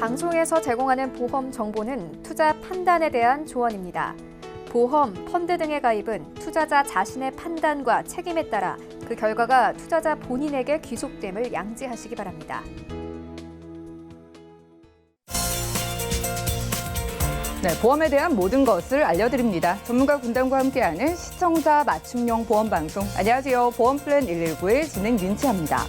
방송에서 제공하는 보험 정보는 투자 판단에 대한 조언입니다. 보험, 펀드 등의 가입은 투자자 자신의 판단과 책임에 따라 그 결과가 투자자 본인에게 귀속됨을 양지하시기 바랍니다. 네, 보험에 대한 모든 것을 알려드립니다. 전문가 군단과 함께하는 시청자 맞춤형 보험 방송. 안녕하세요. 보험플랜 119의 진행 윤치아입니다.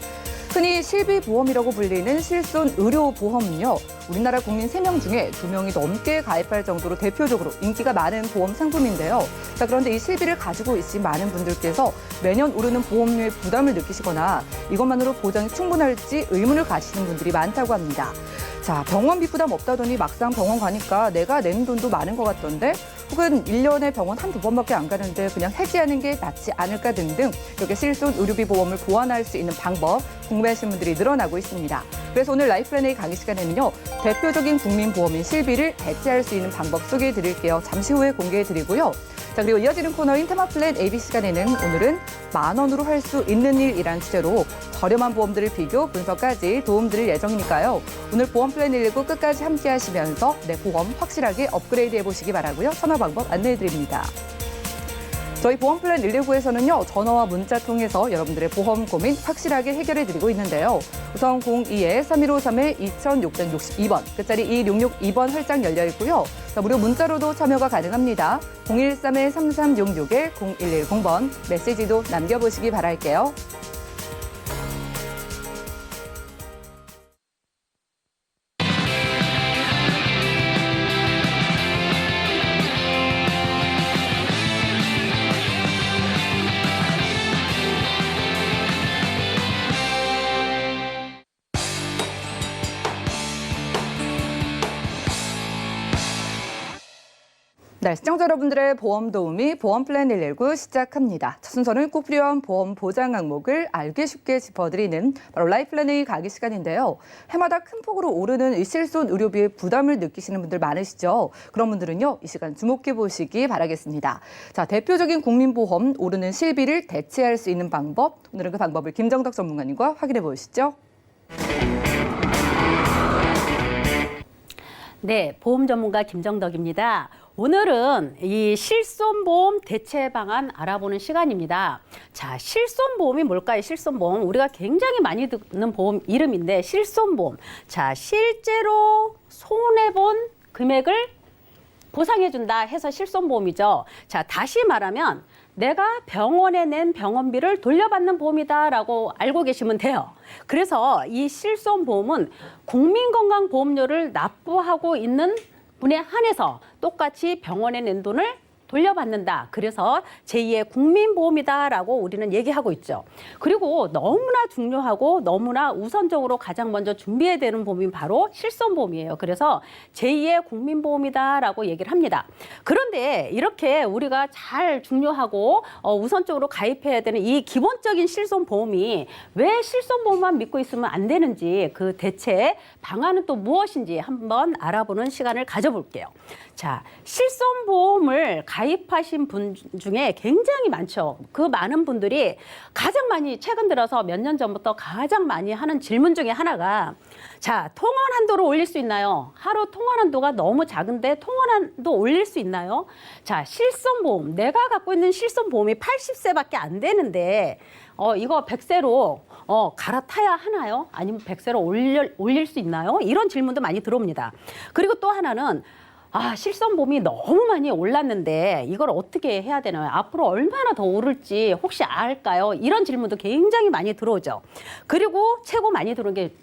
흔히 실비보험이라고 불리는 실손 의료보험은요, 우리나라 국민 3명 중에 2명이 넘게 가입할 정도로 대표적으로 인기가 많은 보험 상품인데요. 자, 그런데 이 실비를 가지고 있으신 많은 분들께서 매년 오르는 보험료의 부담을 느끼시거나 이것만으로 보장이 충분할지 의문을 가지시는 분들이 많다고 합니다. 자, 병원비 부담 없다더니 막상 병원 가니까 내가 내는 돈도 많은 것 같던데, 혹은 1년에 병원 한두 번밖에 안 가는데 그냥 해지하는 게 낫지 않을까 등등 이렇게 실손 의료비 보험을 보완할 수 있는 방법 궁금해하시는 분들이 늘어나고 있습니다. 그래서 오늘 라이플랜 A 강의 시간에는요, 대표적인 국민보험인 실비를 대체할 수 있는 방법 소개해 드릴게요. 잠시 후에 공개해 드리고요. 자, 그리고 이어지는 코너인 테마플랜 AB 시간에는 오늘은 10,000원으로 할 수 있는 일이란 주제로 저렴한 보험들을 비교, 분석까지 도움드릴 예정이니까요. 오늘 보험플랜 119 끝까지 함께 하시면서 내 보험 확실하게 업그레이드 해보시기 바라고요. 참여 방법 안내해 드립니다. 저희 보험플랜 119에서는요, 전화와 문자 통해서 여러분들의 보험 고민 확실하게 해결해 드리고 있는데요. 우선 02-3153-2662번, 끝자리 2662번 활짝 열려 있고요. 자, 무료 문자로도 참여가 가능합니다. 013-3366-0110번 메시지도 남겨보시기 바랄게요. 네, 시청자 여러분들의 보험 도우미 보험플랜 119 시작합니다. 첫 순서는 꼭 필요한 보험 보장 항목을 알기 쉽게 짚어드리는 바로 라이플랜 A 강의 시간인데요. 해마다 큰 폭으로 오르는 이 실손 의료비의 부담을 느끼시는 분들 많으시죠? 그런 분들은요, 이 시간 주목해 보시기 바라겠습니다. 자, 대표적인 국민보험 오르는 실비를 대체할 수 있는 방법, 오늘은 그 방법을 김정덕 전문가님과 확인해 보시죠. 네, 보험 전문가 김정덕입니다. 오늘은 이 실손보험 대체 방안 알아보는 시간입니다. 자, 실손보험이 뭘까요? 실손보험. 우리가 굉장히 많이 듣는 보험 이름인데 실손보험. 자, 실제로 손해본 금액을 보상해준다 해서 실손보험이죠. 자, 다시 말하면 내가 병원에 낸 병원비를 돌려받는 보험이다라고 알고 계시면 돼요. 그래서 이 실손보험은 국민건강보험료를 납부하고 있는 분에 한해서 똑같이 병원에 낸 돈을 돌려받는다. 그래서 제2의 국민보험이다라고 우리는 얘기하고 있죠. 그리고 너무나 중요하고 너무나 우선적으로 가장 먼저 준비해야 되는 보험이 바로 실손보험이에요. 그래서 제2의 국민보험이다라고 얘기를 합니다. 그런데 이렇게 우리가 잘 중요하고 우선적으로 가입해야 되는 이 기본적인 실손보험이 왜 실손보험만 믿고 있으면 안 되는지, 그 대체 방안은 또 무엇인지 한번 알아보는 시간을 가져볼게요. 자, 실손보험을 가입하신 분 중에 굉장히 많죠. 그 많은 분들이 가장 많이 최근 들어서 몇 년 전부터 가장 많이 하는 질문 중에 하나가, 자, 통원 한도를 올릴 수 있나요? 하루 통원 한도가 너무 작은데 통원 한도 올릴 수 있나요? 자, 실손보험, 내가 갖고 있는 실손보험이 80세밖에 안 되는데 이거 100세로 갈아타야 하나요? 아니면 100세로 올릴 수 있나요? 이런 질문도 많이 들어옵니다. 그리고 또 하나는 실손보험이 너무 많이 올랐는데 이걸 어떻게 해야 되나요? 앞으로 얼마나 더 오를지 혹시 알까요? 이런 질문도 굉장히 많이 들어오죠. 그리고 최고 많이 들어오는 게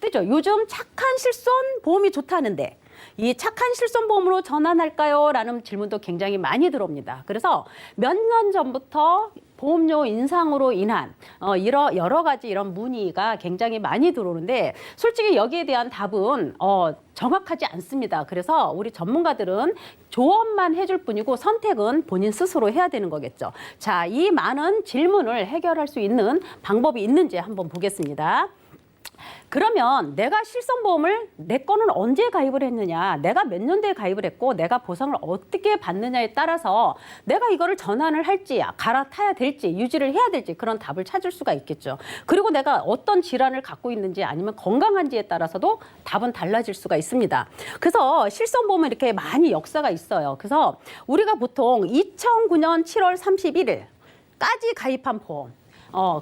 뜨죠. 요즘 착한 실손보험이 좋다는데 이 착한 실손보험으로 전환할까요? 라는 질문도 굉장히 많이 들어옵니다. 그래서 몇 년 전부터 보험료 인상으로 인한 여러 가지 이런 문의가 굉장히 많이 들어오는데, 솔직히 여기에 대한 답은 정확하지 않습니다. 그래서 우리 전문가들은 조언만 해줄 뿐이고 선택은 본인 스스로 해야 되는 거겠죠. 자, 이 많은 질문을 해결할 수 있는 방법이 있는지 한번 보겠습니다. 그러면 내가 실손보험을 내 거는 언제 가입을 했느냐, 내가 몇 년도에 가입을 했고 내가 보상을 어떻게 받느냐에 따라서 내가 이거를 전환을 할지 갈아타야 될지 유지를 해야 될지 그런 답을 찾을 수가 있겠죠. 그리고 내가 어떤 질환을 갖고 있는지 아니면 건강한지에 따라서도 답은 달라질 수가 있습니다. 그래서 실손보험은 이렇게 많이 역사가 있어요. 그래서 우리가 보통 2009년 7월 31일까지 가입한 보험,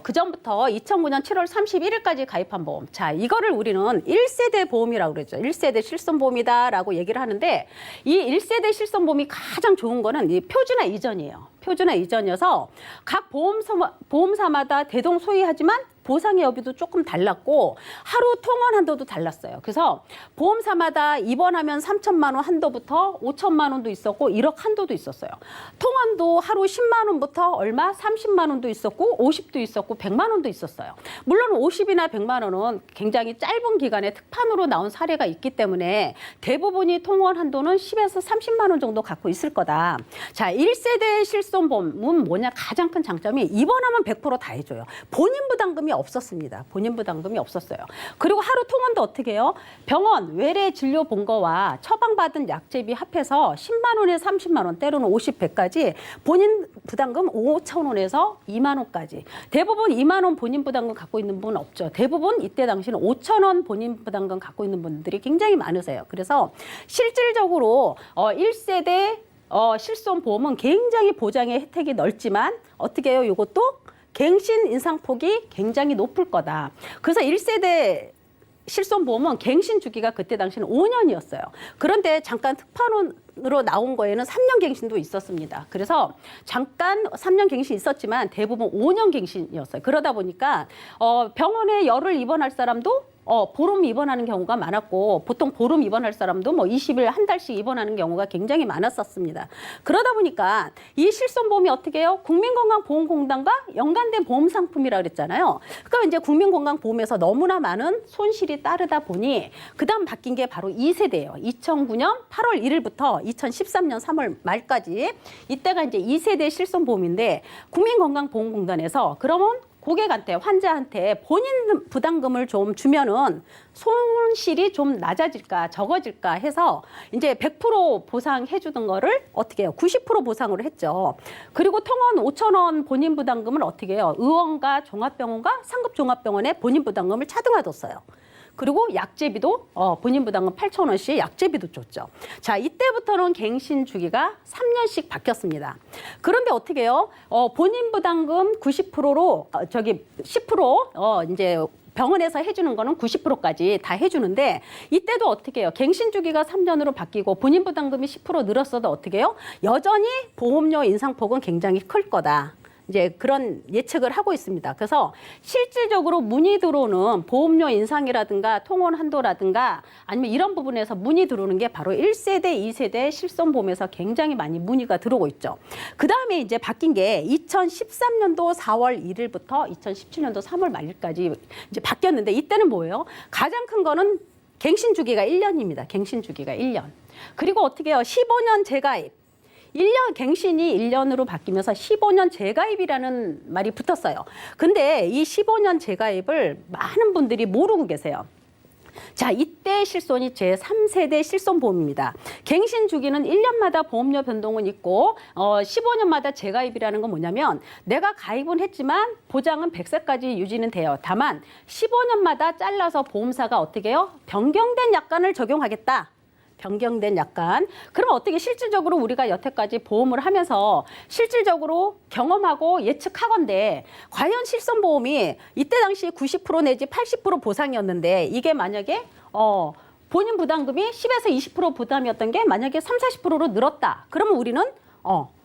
그 전부터 2009년 7월 31일까지 가입한 보험. 자, 이거를 우리는 1세대 보험이라고 그러죠. 1세대 실손보험이다라고 얘기를 하는데 이 1세대 실손보험이 가장 좋은 거는 이 표준화 이전이에요. 표준화 이전이어서 각 보험사마다 대동소이하지만 보상의 여부도 조금 달랐고 하루 통원 한도도 달랐어요. 그래서 보험사마다 입원하면 3천만 원 한도부터 5천만 원도 있었고 1억 한도도 있었어요. 통원도 하루 10만 원부터 얼마 30만 원도 있었고 50도 있었고 100만 원도 있었어요. 물론 50이나 100만 원은 굉장히 짧은 기간에 특판으로 나온 사례가 있기 때문에 대부분이 통원 한도는 10에서 30만 원 정도 갖고 있을 거다. 자, 1세대 실손보험은 뭐냐? 가장 큰 장점이 입원하면 100% 다 해줘요. 본인 부담금이 없었습니다. 본인 부담금이 없었어요. 그리고 하루 통원도 어떻게 해요? 병원 외래 진료 본 거와 처방받은 약제비 합해서 10만 원에서 30만 원, 때로는 50, 100까지 본인 부담금 5천 원에서 2만 원까지. 대부분 2만 원 본인 부담금 갖고 있는 분은 없죠. 대부분 이때 당시는 5천 원 본인 부담금 갖고 있는 분들이 굉장히 많으세요. 그래서 실질적으로 1세대 실손보험은 굉장히 보장의 혜택이 넓지만 어떻게 해요? 이것도 갱신 인상폭이 굉장히 높을 거다. 그래서 1세대 실손보험은 갱신 주기가 그때 당시는 5년이었어요. 그런데 잠깐 특판으로 나온 거에는 3년 갱신도 있었습니다. 그래서 잠깐 3년 갱신이 있었지만 대부분 5년 갱신이었어요. 그러다 보니까 병원에 열흘 입원할 사람도 보름 입원하는 경우가 많았고 보통 보름 입원할 사람도 뭐 20일 한 달씩 입원하는 경우가 굉장히 많았었습니다. 그러다 보니까 이 실손보험이 어떻게 해요? 국민건강보험공단과 연관된 보험 상품이라 그랬잖아요. 그러니까 이제 국민건강보험에서 너무나 많은 손실이 따르다 보니 그다음 바뀐 게 바로 2세대예요. 2009년 8월 1일부터 2013년 3월 말까지 이때가 이제 2세대 실손보험인데 국민건강보험공단에서 그러면 고객한테, 환자한테 본인 부담금을 좀 주면은 손실이 좀 낮아질까, 적어질까 해서 이제 100% 보상해 주던 거를 어떻게 해요? 90% 보상으로 했죠. 그리고 통원 5천 원 본인 부담금을 어떻게 해요? 의원과 종합병원과 상급 종합병원에 본인 부담금을 차등화뒀어요. 그리고 약제비도 본인 부담금 8천 원씩 약제비도 줬죠. 자, 이때부터는 갱신 주기가 3년씩 바뀌었습니다. 그런데 어떻게 해요? 본인 부담금 90%로 10% 이제 병원에서 해주는 거는 90%까지 다 해주는데 이때도 어떻게 해요? 갱신 주기가 3년으로 바뀌고 본인 부담금이 10% 늘었어도 어떻게 해요? 여전히 보험료 인상폭은 굉장히 클 거다. 이제 그런 예측을 하고 있습니다. 그래서 실질적으로 문의 들어오는 보험료 인상이라든가 통원 한도라든가 아니면 이런 부분에서 문의 들어오는 게 바로 1세대, 2세대 실손보험에서 굉장히 많이 문의가 들어오고 있죠. 그 다음에 이제 바뀐 게 2013년도 4월 1일부터 2017년도 3월 말일까지 이제 바뀌었는데 이때는 뭐예요? 가장 큰 거는 갱신 주기가 1년입니다. 갱신 주기가 1년. 그리고 어떻게 해요? 15년 재가입. 1년 갱신이 1년으로 바뀌면서 15년 재가입이라는 말이 붙었어요. 근데 이 15년 재가입을 많은 분들이 모르고 계세요. 자, 이때 실손이 제3세대 실손보험입니다. 갱신 주기는 1년마다 보험료 변동은 있고 15년마다 재가입이라는 건 뭐냐면 내가 가입은 했지만 보장은 100세까지 유지는 돼요. 다만 15년마다 잘라서 보험사가 어떻게 해요? 변경된 약관을 적용하겠다. 변경된 약관. 그럼 어떻게 실질적으로 우리가 여태까지 보험을 하면서 실질적으로 경험하고 예측하건대 과연 실손보험이 이때 당시 90% 내지 80% 보상이었는데 이게 만약에 본인 부담금이 10에서 20% 부담이었던 게 만약에 30-40%로 늘었다. 그러면 우리는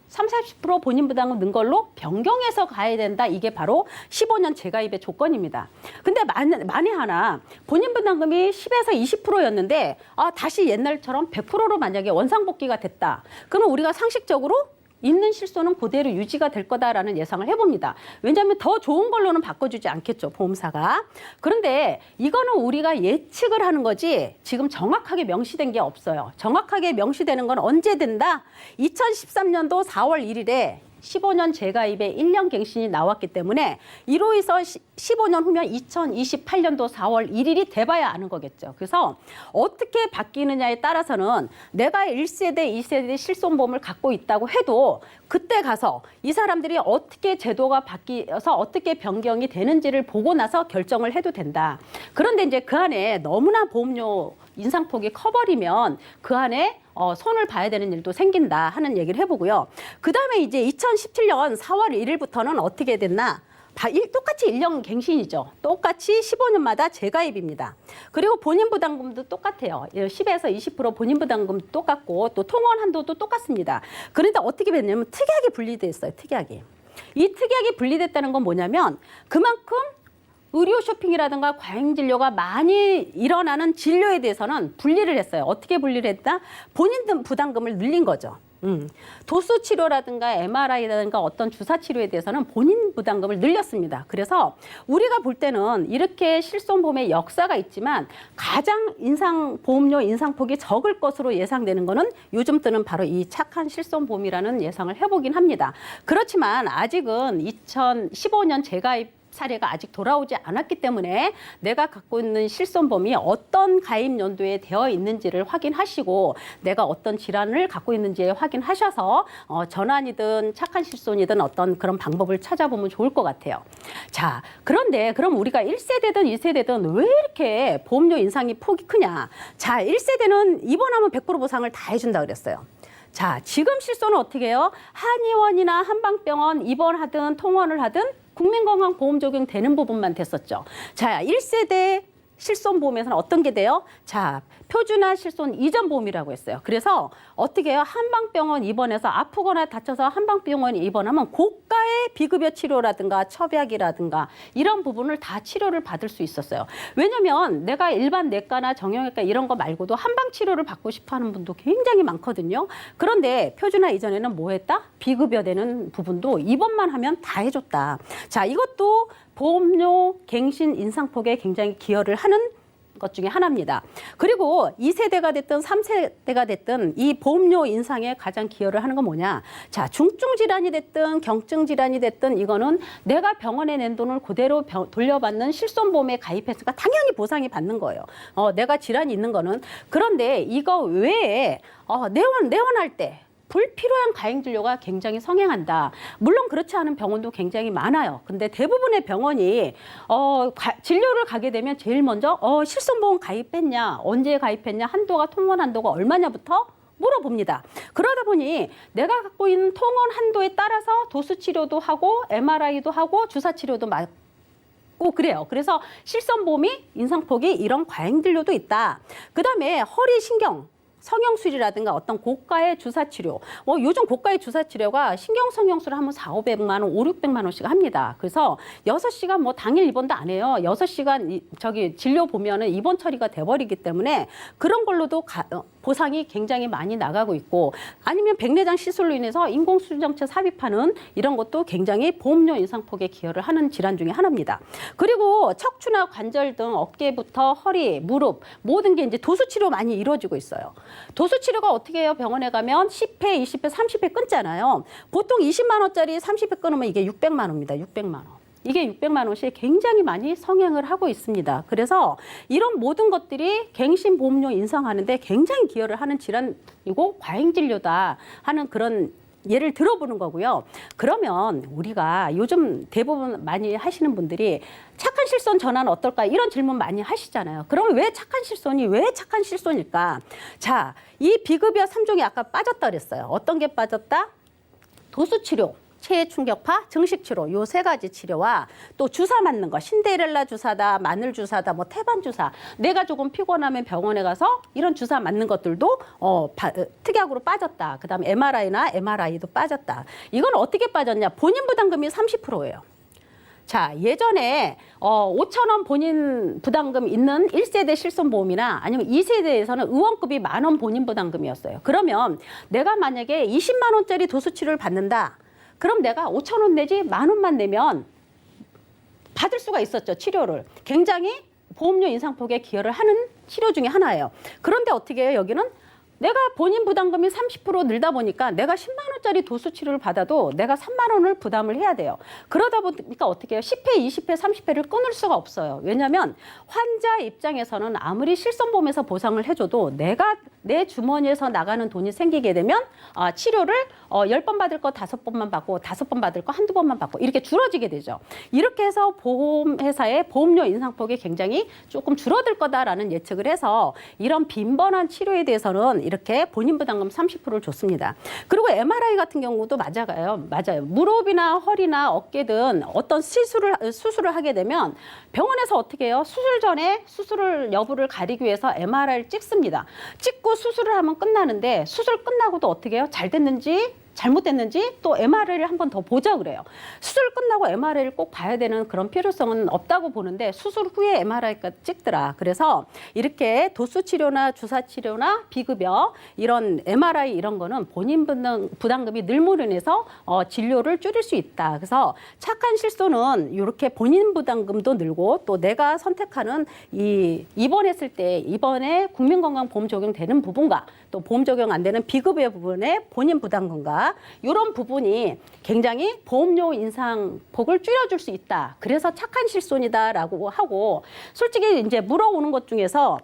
30-40% 본인 부담금 는 걸로 변경해서 가야 된다. 이게 바로 15년 재가입의 조건입니다. 근데 만에 하나 본인 부담금이 10에서 20%였는데 다시 옛날처럼 100%로 만약에 원상복귀가 됐다. 그러면 우리가 상식적으로 있는 실손은 그대로 유지가 될 거다라는 예상을 해봅니다. 왜냐하면 더 좋은 걸로는 바꿔주지 않겠죠, 보험사가. 그런데 이거는 우리가 예측을 하는 거지 지금 정확하게 명시된 게 없어요. 정확하게 명시되는 건 언제 된다? 2013년도 4월 1일에 15년 재가입에 1년 갱신이 나왔기 때문에 이로 해서 15년 후면 2028년도 4월 1일이 돼봐야 아는 거겠죠. 그래서 어떻게 바뀌느냐에 따라서는 내가 1세대, 2세대 실손보험을 갖고 있다고 해도 그때 가서 이 사람들이 어떻게 제도가 바뀌어서 어떻게 변경이 되는지를 보고 나서 결정을 해도 된다. 그런데 이제 그 안에 너무나 보험료 인상폭이 커버리면 그 안에 손을 봐야 되는 일도 생긴다 하는 얘기를 해보고요. 그 다음에 이제 2017년 4월 1일부터는 어떻게 됐나? 똑같이 1년 갱신이죠. 똑같이 15년마다 재가입입니다. 그리고 본인 부담금도 똑같아요. 10에서 20% 본인 부담금 똑같고 또 통원 한도도 똑같습니다. 그런데 어떻게 됐냐면 특이하게 분리돼 있어요. 특이하게. 이 특이하게 분리됐다는 건 뭐냐면 그만큼 의료 쇼핑이라든가 과잉 진료가 많이 일어나는 진료에 대해서는 분리를 했어요. 어떻게 분리를 했다? 본인 부담금을 늘린 거죠. 도수 치료라든가 MRI라든가 어떤 주사 치료에 대해서는 본인 부담금을 늘렸습니다. 그래서 우리가 볼 때는 이렇게 실손보험의 역사가 있지만 가장 보험료 인상폭이 적을 것으로 예상되는 거는 요즘 뜨는 바로 이 착한 실손보험이라는 예상을 해보긴 합니다. 그렇지만 아직은 2015년 재가입 사례가 아직 돌아오지 않았기 때문에 내가 갖고 있는 실손보험이 어떤 가입 연도에 되어 있는지를 확인하시고 내가 어떤 질환을 갖고 있는지 확인하셔서 전환이든 착한 실손이든 어떤 그런 방법을 찾아보면 좋을 것 같아요. 자, 그런데 그럼 우리가 1세대든 2세대든 왜 이렇게 보험료 인상이 폭이 크냐? 자, 1세대는 입원하면 100% 보상을 다 해준다 그랬어요. 자, 지금 실손은 어떻게 해요? 한의원이나 한방병원 입원하든 통원을 하든 국민건강보험 적용되는 부분만 됐었죠. 자, 1세대 실손보험에서는 어떤 게 돼요? 자, 표준화 실손 이전 보험이라고 했어요. 그래서 어떻게 해요? 한방병원 입원해서 아프거나 다쳐서 한방병원에 입원하면 고가의 비급여 치료라든가 첩약이라든가 이런 부분을 다 치료를 받을 수 있었어요. 왜냐면 내가 일반 내과나 정형외과 이런 거 말고도 한방 치료를 받고 싶어 하는 분도 굉장히 많거든요. 그런데 표준화 이전에는 뭐 했다? 비급여 되는 부분도 입원만 하면 다 해줬다. 자, 이것도 보험료 갱신 인상폭에 굉장히 기여를 하는 것 중에 하나입니다. 그리고 2세대가 됐든 3세대가 됐든 이 보험료 인상에 가장 기여를 하는 건 뭐냐? 자, 중증 질환이 됐든 경증 질환이 됐든 이거는 내가 병원에 낸 돈을 그대로 돌려받는 실손보험에 가입했으니까 당연히 보상이 받는 거예요. 내가 질환이 있는 거는. 그런데 이거 외에 내원할 때 불필요한 과잉 진료가 굉장히 성행한다. 물론 그렇지 않은 병원도 굉장히 많아요. 근데 대부분의 병원이 진료를 가게 되면 제일 먼저 실손보험 가입했냐, 언제 가입했냐, 한도가 통원 한도가 얼마냐부터 물어봅니다. 그러다 보니 내가 갖고 있는 통원 한도에 따라서 도수 치료도 하고 MRI도 하고 주사 치료도 맞고 그래요. 그래서 실손보험이 인상폭이 이런 과잉 진료도 있다. 그다음에 허리 신경 성형술이라든가 어떤 고가의 주사치료. 요즘 고가의 주사치료가 신경성형술을 하면 400~500만 원, 500~600만 원씩 합니다. 그래서 6시간 당일 입원도 안 해요. 6시간 진료 보면은 입원 처리가 돼버리기 때문에 그런 걸로도 보상이 굉장히 많이 나가고 있고 아니면 백내장 시술로 인해서 인공수정체 삽입하는 이런 것도 굉장히 보험료 인상폭에 기여를 하는 질환 중에 하나입니다. 그리고 척추나 관절 등 어깨부터 허리, 무릎 모든 게 이제 도수치료 많이 이루어지고 있어요. 도수치료가 어떻게 해요? 병원에 가면 10회, 20회, 30회 끊잖아요. 보통 20만 원짜리 30회 끊으면 이게 600만 원입니다. 600만 원. 이게 600만 원씩 굉장히 많이 성행을 하고 있습니다. 그래서 이런 모든 것들이 갱신 보험료 인상하는데 굉장히 기여를 하는 질환이고 과잉 진료다 하는 그런 예를 들어보는 거고요. 그러면 우리가 요즘 대부분 많이 하시는 분들이 착한 실손 전환 어떨까 이런 질문 많이 하시잖아요. 그러면 왜 착한 실손일까? 자, 이 비급여 3종이 아까 빠졌다 그랬어요. 어떤 게 빠졌다? 도수치료, 체해 충격파, 증식치료 요 3가지 치료와 또 주사 맞는 거 신데렐라 주사다, 마늘 주사다, 태반 주사 내가 조금 피곤하면 병원에 가서 이런 주사 맞는 것들도 특약으로 빠졌다. 그다음에 MRI도 빠졌다. 이건 어떻게 빠졌냐? 본인 부담금이 30%예요. 자, 예전에 5,000원 본인 부담금 있는 1세대 실손보험이나 아니면 2세대에서는 의원급이 10,000원 본인 부담금이었어요. 그러면 내가 만약에 20만 원짜리 도수치료를 받는다. 그럼 내가 5,000원 내지 10,000원만 내면 받을 수가 있었죠, 치료를. 굉장히 보험료 인상폭에 기여를 하는 치료 중에 하나예요. 그런데 어떻게 해요? 여기는 내가 본인 부담금이 30% 늘다 보니까 내가 10만 원짜리 도수 치료를 받아도 내가 3만 원을 부담을 해야 돼요. 그러다 보니까 어떻게 해요? 10회, 20회, 30회를 끊을 수가 없어요. 왜냐하면 환자 입장에서는 아무리 실손보험에서 보상을 해줘도 내가 내 주머니에서 나가는 돈이 생기게 되면 치료를 10번 받을 거 5번만 받고 5번 받을 거 1~2번만 받고 이렇게 줄어지게 되죠. 이렇게 해서 보험회사의 보험료 인상폭이 굉장히 조금 줄어들 거다라는 예측을 해서 이런 빈번한 치료에 대해서는 이렇게 본인 부담금 30%를 줬습니다. 그리고 MRI 같은 경우도 맞아요. 무릎이나 허리나 어깨든 어떤 수술을 하게 되면 병원에서 어떻게 해요? 수술 전에 수술 여부를 가리기 위해서 MRI를 찍습니다. 찍고 수술을 하면 끝나는데 수술 끝나고도 어떻게 해요? 잘 됐는지 잘못됐는지 또 MRI를 한 번 더 보자 그래요. 수술 끝나고 MRI를 꼭 봐야 되는 그런 필요성은 없다고 보는데 수술 후에 MRI까지 찍더라. 그래서 이렇게 도수 치료나 주사 치료나 비급여 이런 MRI 이런 거는 본인 부담금이 늘므로 인해서 진료를 줄일 수 있다. 그래서 착한 실손은 이렇게 본인 부담금도 늘고 또 내가 선택하는 이 입원했을 때 입원에 국민건강보험 적용되는 부분과 또 보험 적용 안 되는 비급여 부분의 본인 부담금과 이런 부분이 굉장히 보험료 인상폭을 줄여줄 수 있다. 그래서 착한 실손이다라고 하고 솔직히 이제 물어오는 것 중에서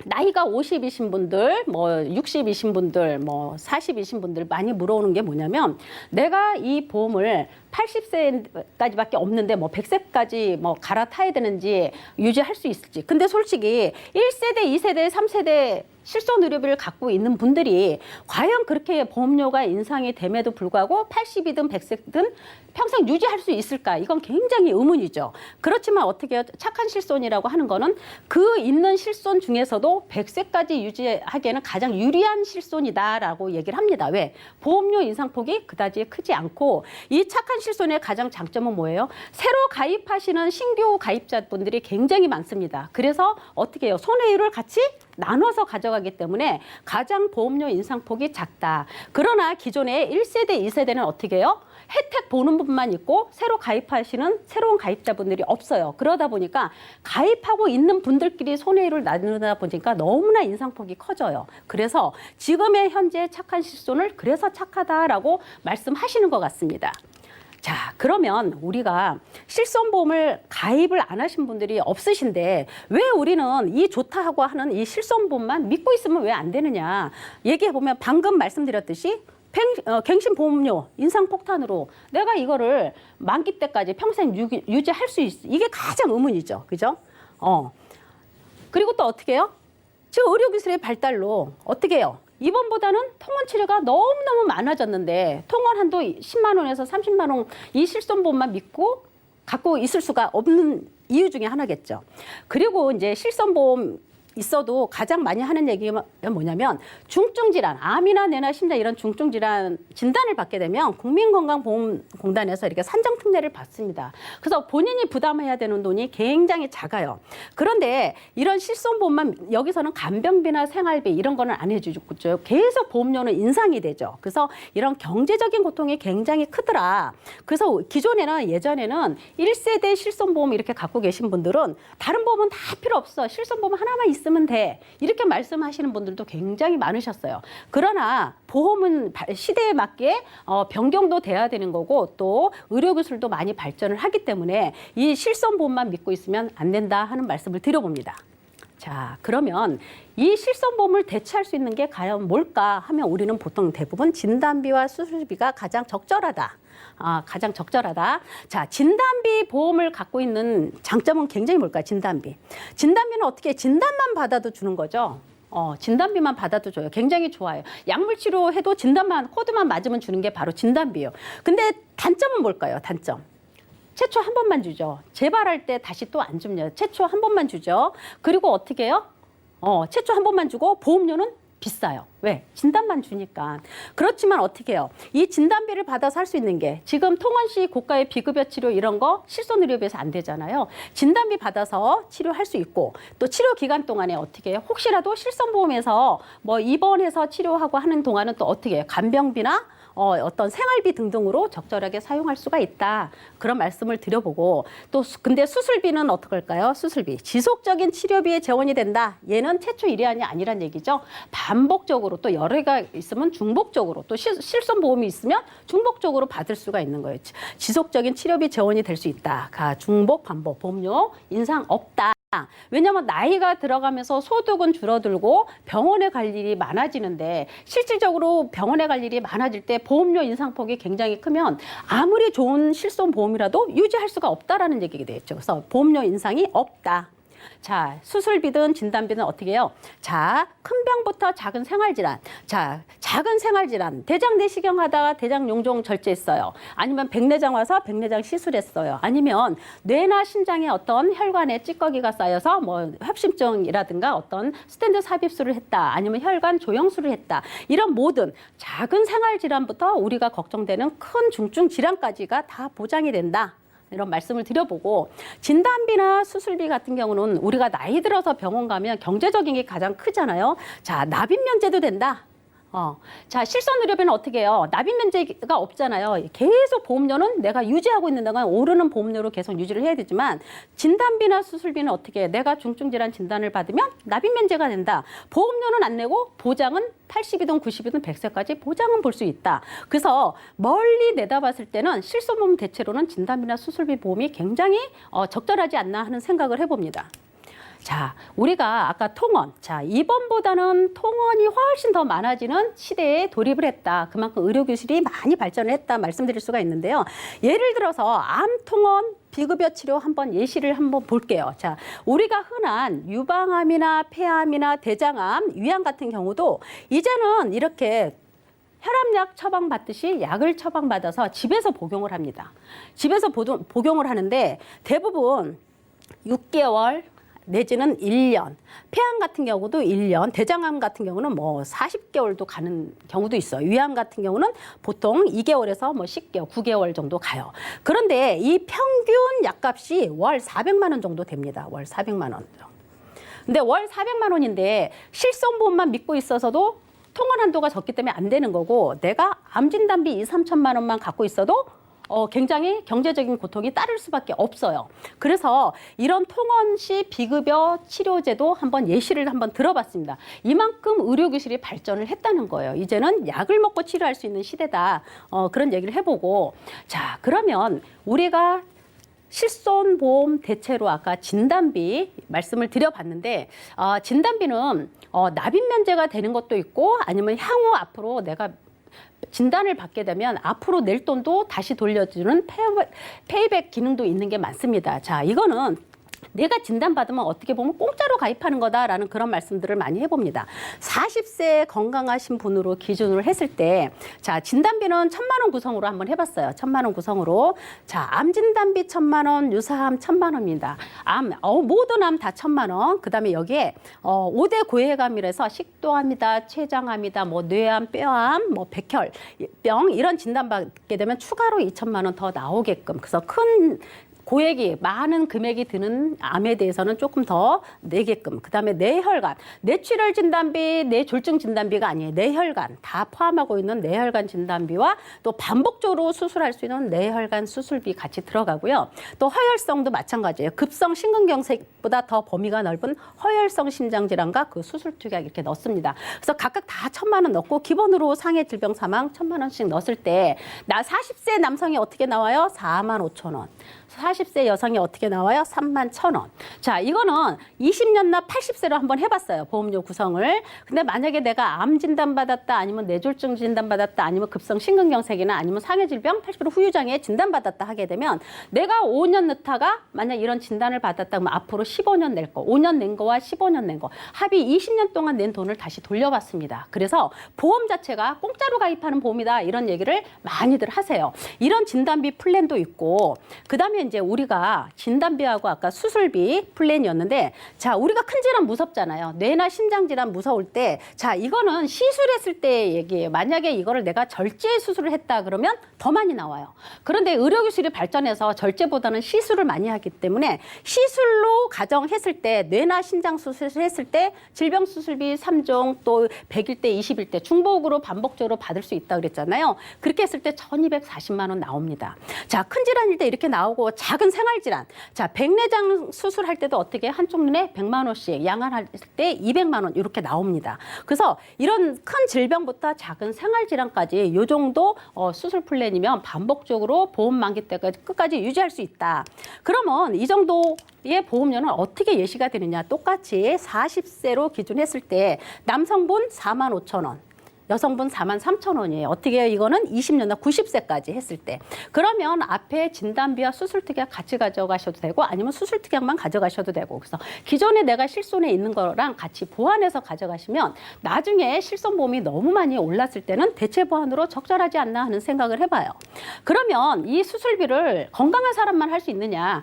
나이가 50이신 분들, 60이신 분들, 40이신 분들 많이 물어오는 게 뭐냐면 내가 이 보험을 80세까지밖에 없는데 100세까지 갈아타야 되는지 유지할 수 있을지. 근데 솔직히 1세대, 2세대, 3세대 실손의료비를 갖고 있는 분들이 과연 그렇게 보험료가 인상이 됨에도 불구하고 80이든 100세든 평생 유지할 수 있을까? 이건 굉장히 의문이죠. 그렇지만 어떻게 해요? 착한 실손이라고 하는 거는 그 있는 실손 중에서도 100세까지 유지하기에는 가장 유리한 실손이다라고 얘기를 합니다. 왜? 보험료 인상폭이 그다지 크지 않고 이 착한 실손의 가장 장점은 뭐예요? 새로 가입하시는 신규 가입자분들이 굉장히 많습니다. 그래서 어떻게 해요? 손해율을 같이 나눠서 가져가기 때문에 가장 보험료 인상폭이 작다. 그러나 기존의 1세대, 2세대는 어떻게 해요? 혜택 보는 분만 있고 새로 가입하시는 새로운 가입자분들이 없어요. 그러다 보니까 가입하고 있는 분들끼리 손해율을 나누다 보니까 너무나 인상폭이 커져요. 그래서 지금의 현재 착한 실손을 그래서 착하다라고 말씀하시는 것 같습니다. 자, 그러면 우리가 실손보험을 가입을 안 하신 분들이 없으신데 왜 우리는 이 좋다 하고 하는 이 실손보험만 믿고 있으면 왜 안 되느냐 얘기해보면 방금 말씀드렸듯이 갱신보험료 인상폭탄으로 내가 이거를 만기 때까지 평생 유지할 수 있어. 이게 가장 의문이죠. 그죠? 그리고 또 어떻게 해요? 지금 의료기술의 발달로 어떻게 해요? 이번보다는 통원 치료가 너무너무 많아졌는데 통원 한도 10만 원에서 30만 원 이 실손보험만 믿고 갖고 있을 수가 없는 이유 중에 하나겠죠. 그리고 이제 실손보험 있어도 가장 많이 하는 얘기가 뭐냐면 중증질환, 암이나 뇌나 심장 이런 중증질환 진단을 받게 되면 국민건강보험공단에서 이렇게 산정특례를 받습니다. 그래서 본인이 부담해야 되는 돈이 굉장히 작아요. 그런데 이런 실손보험만 여기서는 간병비나 생활비 이런 거는 안 해주죠. 계속 보험료는 인상이 되죠. 그래서 이런 경제적인 고통이 굉장히 크더라. 그래서 예전에는 1세대 실손보험 이렇게 갖고 계신 분들은 다른 보험은 다 필요 없어. 실손보험 하나만 있으면 돼. 이렇게 말씀하시는 분들도 굉장히 많으셨어요. 그러나 보험은 시대에 맞게 변경도 돼야 되는 거고 또 의료기술도 많이 발전을 하기 때문에 이 실손보험만 믿고 있으면 안 된다 하는 말씀을 드려봅니다. 자, 그러면 이 실손보험을 대체할 수 있는 게 과연 뭘까 하면 우리는 보통 대부분 진단비와 수술비가 가장 적절하다. 가장 적절하다. 자, 진단비 보험을 갖고 있는 장점은 굉장히 뭘까요? 진단비. 진단비는 어떻게 진단만 받아도 주는 거죠. 진단비만 받아도 줘요. 굉장히 좋아요. 약물 치료해도 코드만 맞으면 주는 게 바로 진단비예요. 근데 단점은 뭘까요? 단점. 최초 한 번만 주죠. 재발할 때 다시 또 안 줍니다. 최초 한 번만 주죠. 그리고 어떻게 해요? 최초 한 번만 주고 보험료는 비싸요. 왜? 진단만 주니까. 그렇지만 어떻게 해요? 이 진단비를 받아서 할 수 있는 게 지금 통원시 고가의 비급여 치료 이런 거 실손의료비에서 안 되잖아요. 진단비 받아서 치료할 수 있고 또 치료 기간 동안에 어떻게 해요? 혹시라도 실손보험에서 입원해서 치료하고 하는 동안은 또 어떻게 해요? 간병비나 어떤 생활비 등등으로 적절하게 사용할 수가 있다. 그런 말씀을 드려보고 또 근데 수술비는 어떨까요? 수술비. 지속적인 치료비에 재원이 된다. 얘는 최초 1회안이 아니란 얘기죠. 반복적으로 반복적으로 또 여러 개가 있으면 중복적으로 또 실손보험이 있으면 중복적으로 받을 수가 있는 거예요. 지속적인 치료비 재원이 될 수 있다. 중복, 반복, 보험료 인상 없다. 왜냐하면 나이가 들어가면서 소득은 줄어들고 병원에 갈 일이 많아지는데 실질적으로 병원에 갈 일이 많아질 때 보험료 인상폭이 굉장히 크면 아무리 좋은 실손보험이라도 유지할 수가 없다라는 얘기가 되겠죠. 그래서 보험료 인상이 없다. 자, 수술비든 진단비든 어떻게 해요? 자, 큰 병부터 작은 생활질환. 자, 작은 생활질환. 대장 내시경 하다가 대장 용종 절제했어요. 아니면 백내장 와서 백내장 시술했어요. 아니면 뇌나 심장에 어떤 혈관에 찌꺼기가 쌓여서 뭐 협심증이라든가 어떤 스텐트 삽입술을 했다. 아니면 혈관 조영술을 했다. 이런 모든 작은 생활질환부터 우리가 걱정되는 큰 중증 질환까지가 다 보장이 된다. 이런 말씀을 드려보고 진단비나 수술비 같은 경우는 우리가 나이 들어서 병원 가면 경제적인 게 가장 크잖아요. 자, 납입 면제도 된다. 자, 실손의료비는 어떻게 해요? 납입 면제가 없잖아요. 계속 보험료는 내가 유지하고 있는 동안 오르는 보험료로 계속 유지를 해야 되지만 진단비나 수술비는 어떻게 해? 내가 중증질환 진단을 받으면 납입 면제가 된다. 보험료는 안 내고 보장은 80이든 90이든 100세까지 보장은 볼 수 있다. 그래서 멀리 내다봤을 때는 실손보험 대체로는 진단비나 수술비 보험이 굉장히 적절하지 않나 하는 생각을 해봅니다. 자, 우리가 아까 통원. 자, 입원보다는 통원이 훨씬 더 많아지는 시대에 돌입을 했다. 그만큼 의료기술이 많이 발전을 했다 말씀드릴 수가 있는데요. 예를 들어서 암통원 비급여 치료 한번 예시를 한번 볼게요. 자, 우리가 흔한 유방암이나 폐암이나 대장암, 위암 같은 경우도 이제는 이렇게 혈압약 처방받듯이 약을 처방받아서 집에서 복용을 합니다. 집에서 복용을 하는데 대부분 6개월 내지는 1년, 폐암 같은 경우도 1년, 대장암 같은 경우는 뭐 40개월도 가는 경우도 있어요. 위암 같은 경우는 보통 2개월에서 뭐 10개월, 9개월 정도 가요. 그런데 이 평균 약값이 월 400만 원 정도 됩니다. 월 400만 원. 근데 월 400만 원인데 실손보험만 믿고 있어서도 통원 한도가 적기 때문에 안 되는 거고 내가 암진단비 2, 3천만 원만 갖고 있어도 굉장히 경제적인 고통이 따를 수밖에 없어요. 그래서 이런 통원시 비급여 치료제도 한번 예시를 한번 들어봤습니다. 이만큼 의료기술이 발전을 했다는 거예요. 이제는 약을 먹고 치료할 수 있는 시대다. 그런 얘기를 해보고 자, 그러면 우리가 실손보험 대체로 아까 진단비 말씀을 드려봤는데 진단비는 납입 면제가 되는 것도 있고 아니면 향후 앞으로 내가 진단을 받게 되면 앞으로 낼 돈도 다시 돌려주는 페이백 기능도 있는 게 많습니다. 자, 이거는 내가 진단받으면 어떻게 보면 공짜로 가입하는 거다라는 그런 말씀들을 많이 해봅니다. 40세 건강하신 분으로 기준으로 했을 때, 자, 진단비는 1,000만 원 구성으로 한번 해봤어요. 1,000만 원 구성으로. 자, 암 진단비 1,000만 원, 유사암 1,000만 원입니다. 모든 암 다 1,000만 원. 그 다음에 여기에 5대 고해감이라서 식도암이다, 췌장암이다, 뭐 뇌암, 뼈암, 뭐 백혈병 이런 진단받게 되면 추가로 2,000만 원 더 나오게끔. 그래서 큰 고액이 많은 금액이 드는 암에 대해서는 조금 더 내게끔. 그다음에 뇌혈관, 뇌출혈 진단비, 뇌졸중 진단비가 아니에요. 뇌혈관 다 포함하고 있는 뇌혈관 진단비와 또 반복적으로 수술할 수 있는 뇌혈관 수술비 같이 들어가고요. 또 허혈성도 마찬가지예요. 급성 심근경색보다 더 범위가 넓은 허혈성 심장질환과 그 수술 투약 이렇게 넣습니다. 그래서 각각 다 1,000만 원 넣고 기본으로 상해 질병 사망 1,000만 원씩 넣었을 때 나 40세 남성이 어떻게 나와요? 45,000원. 40세 여성이 어떻게 나와요? 31,000원. 자, 이거는 20년나 80세로 한번 해봤어요. 보험료 구성을. 근데 만약에 내가 암 진단받았다, 아니면 뇌졸중 진단받았다, 아니면 급성 심근경색이나 아니면 상해질병 80% 후유장애 진단받았다 하게 되면 내가 5년 넣다가 만약 이런 진단을 받았다 그러면 앞으로 15년 낼 거, 5년 낸 거와 15년 낸 거, 합이 20년 동안 낸 돈을 다시 돌려받습니다. 그래서 보험 자체가 공짜로 가입하는 보험이다 이런 얘기를 많이들 하세요. 이런 진단비 플랜도 있고 그다음에 이제 우리가 진단비하고 아까 수술비 플랜이었는데 자, 우리가 큰 질환 무섭잖아요. 뇌나 심장 질환 무서울 때 자, 이거는 시술했을 때 얘기예요. 만약에 이거를 내가 절제 수술을 했다 그러면 더 많이 나와요. 그런데 의료기술이 발전해서 절제보다는 시술을 많이 하기 때문에 시술로 가정했을 때 뇌나 심장 수술을 했을 때 질병 수술비 3종 또 100일 때 20일 때 중복으로 반복적으로 받을 수 있다 그랬잖아요. 그렇게 했을 때 1,240만 원 나옵니다. 자, 큰 질환일 때 이렇게 나오고 작은 생활질환. 자, 백내장 수술할 때도 어떻게 한쪽 눈에 100만 원씩, 양안할 때 200만 원 이렇게 나옵니다. 그래서 이런 큰 질병부터 작은 생활질환까지 이 정도 수술 플랜이면 반복적으로 보험 만기 때까지 끝까지 유지할 수 있다. 그러면 이 정도의 보험료는 어떻게 예시가 되느냐. 똑같이 40세로 기준했을 때 남성분 45,000원. 여성분 43,000원이에요. 어떻게 이거는 20년, 90세까지 했을 때. 그러면 앞에 진단비와 수술특약 같이 가져가셔도 되고 아니면 수술특약만 가져가셔도 되고. 그래서 기존에 내가 실손에 있는 거랑 같이 보완해서 가져가시면 나중에 실손보험이 너무 많이 올랐을 때는 대체 보완으로 적절하지 않나 하는 생각을 해봐요. 그러면 이 수술비를 건강한 사람만 할 수 있느냐?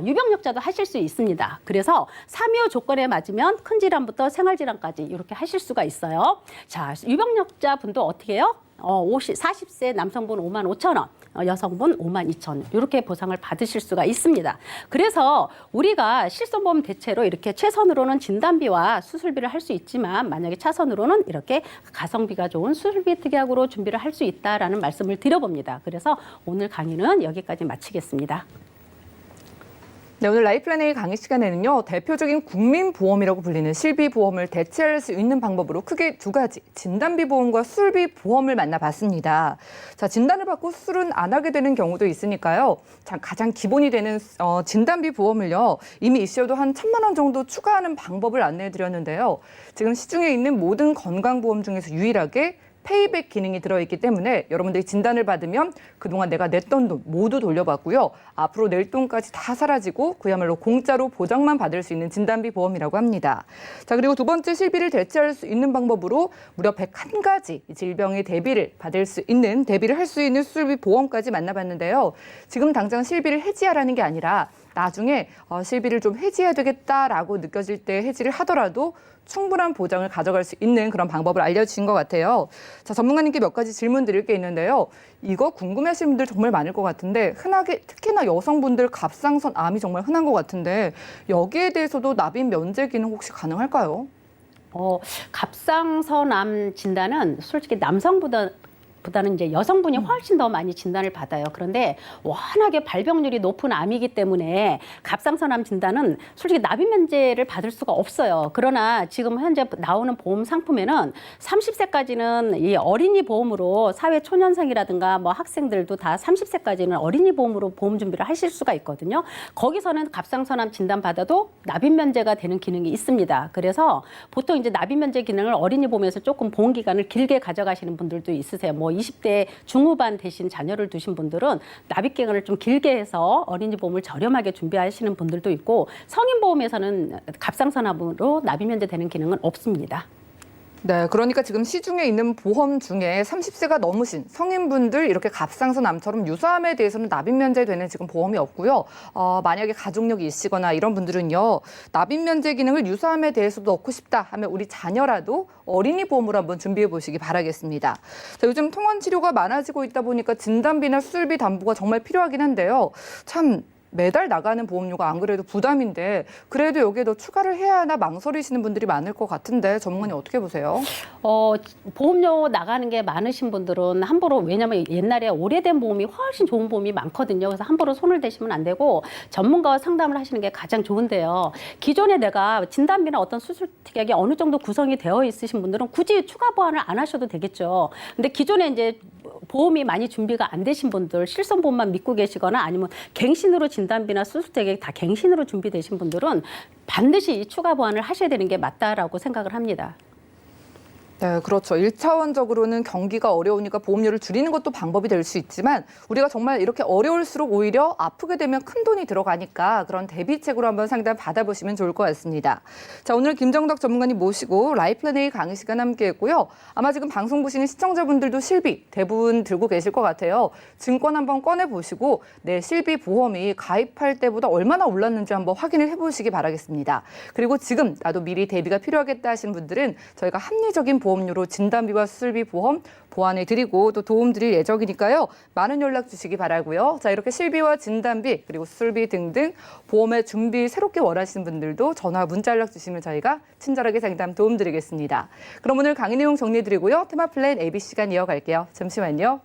유병력자도 하실 수 있습니다. 그래서 325 조건에 맞으면 큰 질환부터 생활질환까지 이렇게 하실 수가 있어요. 자, 유병력자 분도 어떻게 해요? 40세 남성분 55,000원, 여성분 52,000원 이렇게 보상을 받으실 수가 있습니다. 그래서 우리가 실손보험 대체로 이렇게 최선으로는 진단비와 수술비를 할 수 있지만 만약에 차선으로는 이렇게 가성비가 좋은 수술비 특약으로 준비를 할 수 있다라는 말씀을 드려봅니다. 그래서 오늘 강의는 여기까지 마치겠습니다. 네, 오늘 라이플랜A 강의 시간에는요, 대표적인 국민보험이라고 불리는 실비보험을 대체할 수 있는 방법으로 크게 두 가지, 진단비 보험과 수술비 보험을 만나봤습니다. 자, 진단을 받고 수술은 안 하게 되는 경우도 있으니까요. 가장 기본이 되는 진단비 보험을요, 이미 있어도 한 1,000만 원 정도 추가하는 방법을 안내해드렸는데요. 지금 시중에 있는 모든 건강보험 중에서 유일하게 페이백 기능이 들어있기 때문에 여러분들이 진단을 받으면 그동안 내가 냈던 돈 모두 돌려받고요. 앞으로 낼 돈까지 다 사라지고 그야말로 공짜로 보장만 받을 수 있는 진단비 보험이라고 합니다. 자, 그리고 두 번째 실비를 대체할 수 있는 방법으로 무려 101가지 질병의 대비를 할 수 있는 수술비 보험까지 만나봤는데요. 지금 당장 실비를 해지하라는 게 아니라 나중에 실비를 좀 해지해야 되겠다라고 느껴질 때 해지를 하더라도 충분한 보장을 가져갈 수 있는 그런 방법을 알려주신 것 같아요. 자, 전문가님께 몇 가지 질문 드릴 게 있는데요. 이거 궁금해하시는 분들 정말 많을 것 같은데 흔하게 특히나 여성분들 갑상선 암이 정말 흔한 것 같은데 여기에 대해서도 납입 면제 기능 혹시 가능할까요? 갑상선암 진단은 솔직히 남성보다는 이제 여성분이 훨씬 더 많이 진단을 받아요. 그런데 워낙에 발병률이 높은 암이기 때문에 갑상선암 진단은 솔직히 납입 면제를 받을 수가 없어요. 그러나 지금 현재 나오는 보험 상품에는 30세까지는 이 어린이 보험으로 사회 초년생이라든가 뭐 학생들도 다 30세까지는 어린이 보험으로 보험 준비를 하실 수가 있거든요. 거기서는 갑상선암 진단 받아도 납입 면제가 되는 기능이 있습니다. 그래서 보통 이제 납입 면제 기능을 어린이 보험에서 조금 보험 기간을 길게 가져가시는 분들도 있으세요. 뭐 20대 중후반 되신 자녀를 두신 분들은 납입 기간을 좀 길게 해서 어린이 보험을 저렴하게 준비하시는 분들도 있고 성인 보험에서는 갑상선암으로 납입 면제되는 기능은 없습니다. 네, 그러니까 지금 시중에 있는 보험 중에 30세가 넘으신 성인분들 이렇게 갑상선암처럼 유사암에 대해서는 납입 면제되는 지금 보험이 없고요. 만약에 가족력이 있으시거나 이런 분들은요. 납입 면제 기능을 유사암에 대해서도 넣고 싶다 하면 우리 자녀라도 어린이 보험으로 한번 준비해 보시기 바라겠습니다. 자, 요즘 통원 치료가 많아지고 있다 보니까 진단비나 수술비 담보가 정말 필요하긴 한데요. 참 매달 나가는 보험료가 안 그래도 부담인데 그래도 여기에 더 추가를 해야 하나 망설이시는 분들이 많을 것 같은데 전문가님 어떻게 보세요? 보험료 나가는 게 많으신 분들은 함부로 왜냐하면 옛날에 오래된 보험이 훨씬 좋은 보험이 많거든요. 그래서 함부로 손을 대시면 안 되고 전문가와 상담을 하시는 게 가장 좋은데요. 기존에 내가 진단비나 어떤 수술 특약이 어느 정도 구성이 되어 있으신 분들은 굳이 추가 보완을 안 하셔도 되겠죠. 근데 기존에 이제 보험이 많이 준비가 안 되신 분들, 실손보험만 믿고 계시거나 아니면 갱신으로 진단비나 수술특약이 다 갱신으로 준비되신 분들은 반드시 추가 보완을 하셔야 되는 게 맞다라고 생각을 합니다. 네, 그렇죠. 1차원적으로는 경기가 어려우니까 보험료를 줄이는 것도 방법이 될 수 있지만 우리가 정말 이렇게 어려울수록 오히려 아프게 되면 큰 돈이 들어가니까 그런 대비책으로 한번 상담 받아보시면 좋을 것 같습니다. 자, 오늘 김정덕 전문가님 모시고 라이플랜A 강의 시간 함께했고요. 아마 지금 방송 보시는 시청자분들도 실비 대부분 들고 계실 것 같아요. 증권 한번 꺼내보시고 내 실비 보험이 가입할 때보다 얼마나 올랐는지 한번 확인을 해보시기 바라겠습니다. 그리고 지금 나도 미리 대비가 필요하겠다 하신 분들은 저희가 합리적인 보험료로 진단비와 수술비 보험 보완해드리고 또 도움드릴 예정이니까요. 많은 연락 주시기 바라고요. 자, 이렇게 실비와 진단비 그리고 수술비 등등 보험의 준비 새롭게 원하시는 분들도 전화 문자 연락 주시면 저희가 친절하게 상담 도움드리겠습니다. 그럼 오늘 강의 내용 정리해드리고요. 테마 플랜 ABC 시간 이어갈게요. 잠시만요.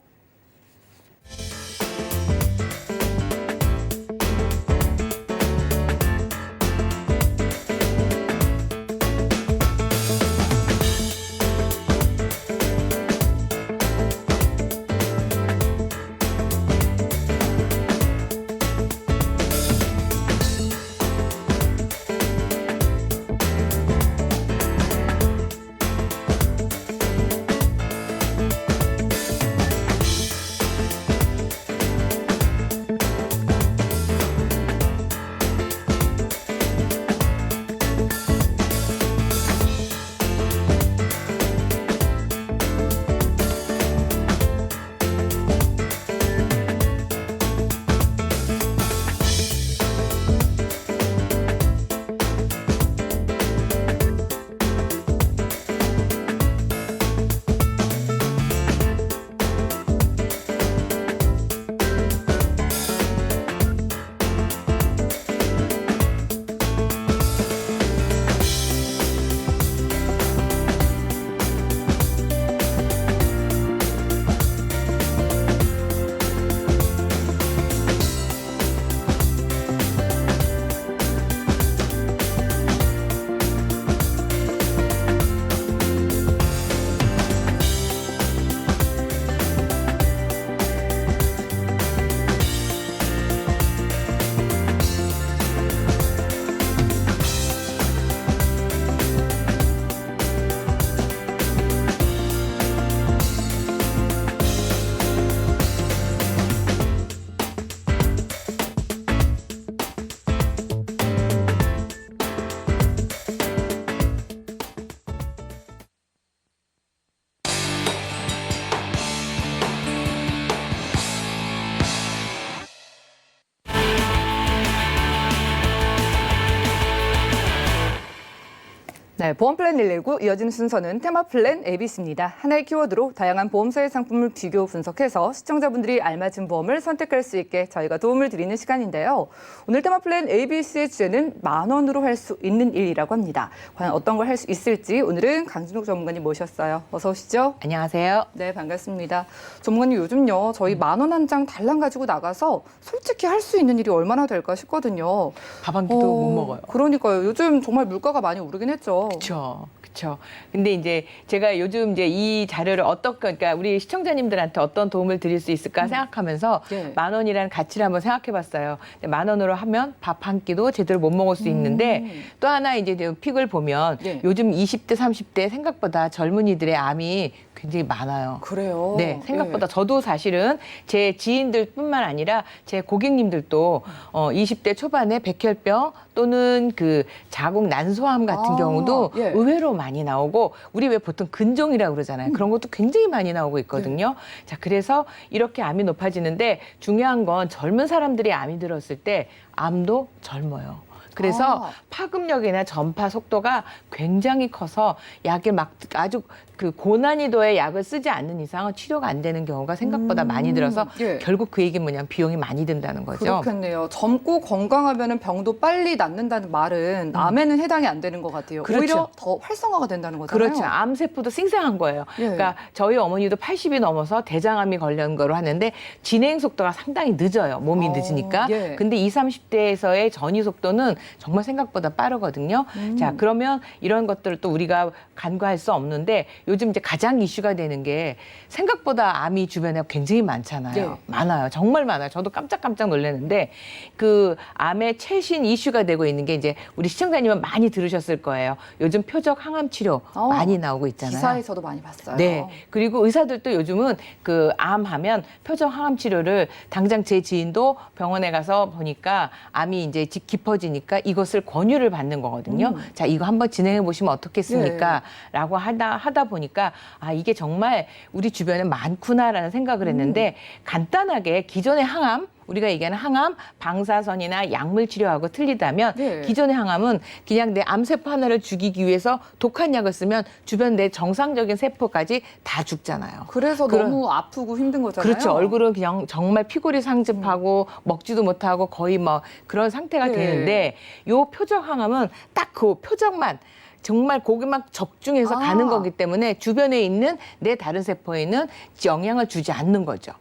네, 보험 플랜 119 이어지는 순서는 테마 플랜 ABC입니다. 하나의 키워드로 다양한 보험사의 상품을 비교 분석해서 시청자분들이 알맞은 보험을 선택할 수 있게 저희가 도움을 드리는 시간인데요. 오늘 테마 플랜 ABC의 주제는 10,000원으로 할 수 있는 일이라고 합니다. 과연 어떤 걸 할 수 있을지 오늘은 강진욱 전문가님 모셨어요. 어서 오시죠. 안녕하세요. 네, 반갑습니다. 전문가님 요즘요 저희 10,000원 한 장 달랑 가지고 나가서 솔직히 할 수 있는 일이 얼마나 될까 싶거든요. 밥 한 끼도 못 먹어요. 그러니까요. 요즘 정말 물가가 많이 오르긴 했죠. 그렇죠. 근데 이제 제가 요즘 이제 이 자료를 그러니까 우리 시청자님들한테 어떤 도움을 드릴 수 있을까 생각하면서 예. 10,000원이라는 가치를 한번 생각해봤어요. 10,000원으로 하면 밥 한 끼도 제대로 못 먹을 수 있는데 또 하나 이제 픽을 보면 예. 요즘 20대, 30대 생각보다 젊은이들의 암이 굉장히 많아요. 그래요. 네, 생각보다 저도 사실은 제 지인들뿐만 아니라 제 고객님들도 20대 초반에 백혈병 또는 그 자궁 난소암 같은 경우도 예. 의외로 많이 나오고 우리 왜 보통 근종이라고 그러잖아요. 그런 것도 굉장히 많이 나오고 있거든요. 자, 그래서 이렇게 암이 높아지는데 중요한 건 젊은 사람들이 암이 들었을 때 암도 젊어요. 그래서 파급력이나 전파 속도가 굉장히 커서 약을 막 아주 그 고난이도의 약을 쓰지 않는 이상은 치료가 안 되는 경우가 생각보다 많이 들어서 예. 결국 그 얘기는 뭐냐면 비용이 많이 든다는 거죠. 그렇겠네요. 젊고 건강하면 병도 빨리 낫는다는 말은 암에는 해당이 안 되는 것 같아요. 그렇죠. 오히려 더 활성화가 된다는 거잖아요. 그렇죠. 암세포도 생생한 거예요. 예. 그러니까 저희 어머니도 80이 넘어서 대장암이 걸린 거로 하는데 진행 속도가 상당히 늦어요. 몸이 늦으니까. 예. 근데 20, 30대에서의 전이 속도는 정말 생각보다 빠르거든요. 자, 그러면 이런 것들을 또 우리가 간과할 수 없는데 요즘 이제 가장 이슈가 되는 게 생각보다 암이 주변에 굉장히 많잖아요. 예. 많아요. 정말 많아요. 저도 깜짝깜짝 놀랐는데 그 암의 최신 이슈가 되고 있는 게 이제 우리 시청자님은 많이 들으셨을 거예요. 요즘 표적 항암 치료 많이 나오고 있잖아요. 기사에서도 많이 봤어요. 네. 그리고 의사들도 요즘은 그 암하면 표적 항암 치료를 당장 제 지인도 병원에 가서 보니까 암이 이제 깊어지니까 이것을 권유를 받는 거거든요. 자, 이거 한번 진행해 보시면 어떻겠습니까? 라고 하다 보니까 아, 이게 정말 우리 주변에 많구나라는 생각을 했는데 간단하게 기존의 항암 우리가 얘기하는 항암, 방사선이나 약물 치료하고 틀리다면 네. 기존의 항암은 그냥 내 암세포 하나를 죽이기 위해서 독한 약을 쓰면 주변 내 정상적인 세포까지 다 죽잖아요. 그래서 너무 아프고 힘든 거잖아요. 그렇죠. 얼굴은 그냥 정말 피골이 상접하고 먹지도 못하고 거의 뭐 그런 상태가 네. 되는데 요 표적 항암은 딱 그 표적만 정말 거기만 적중해서 가는 거기 때문에 주변에 있는 내 다른 세포에는 영향을 주지 않는 거죠.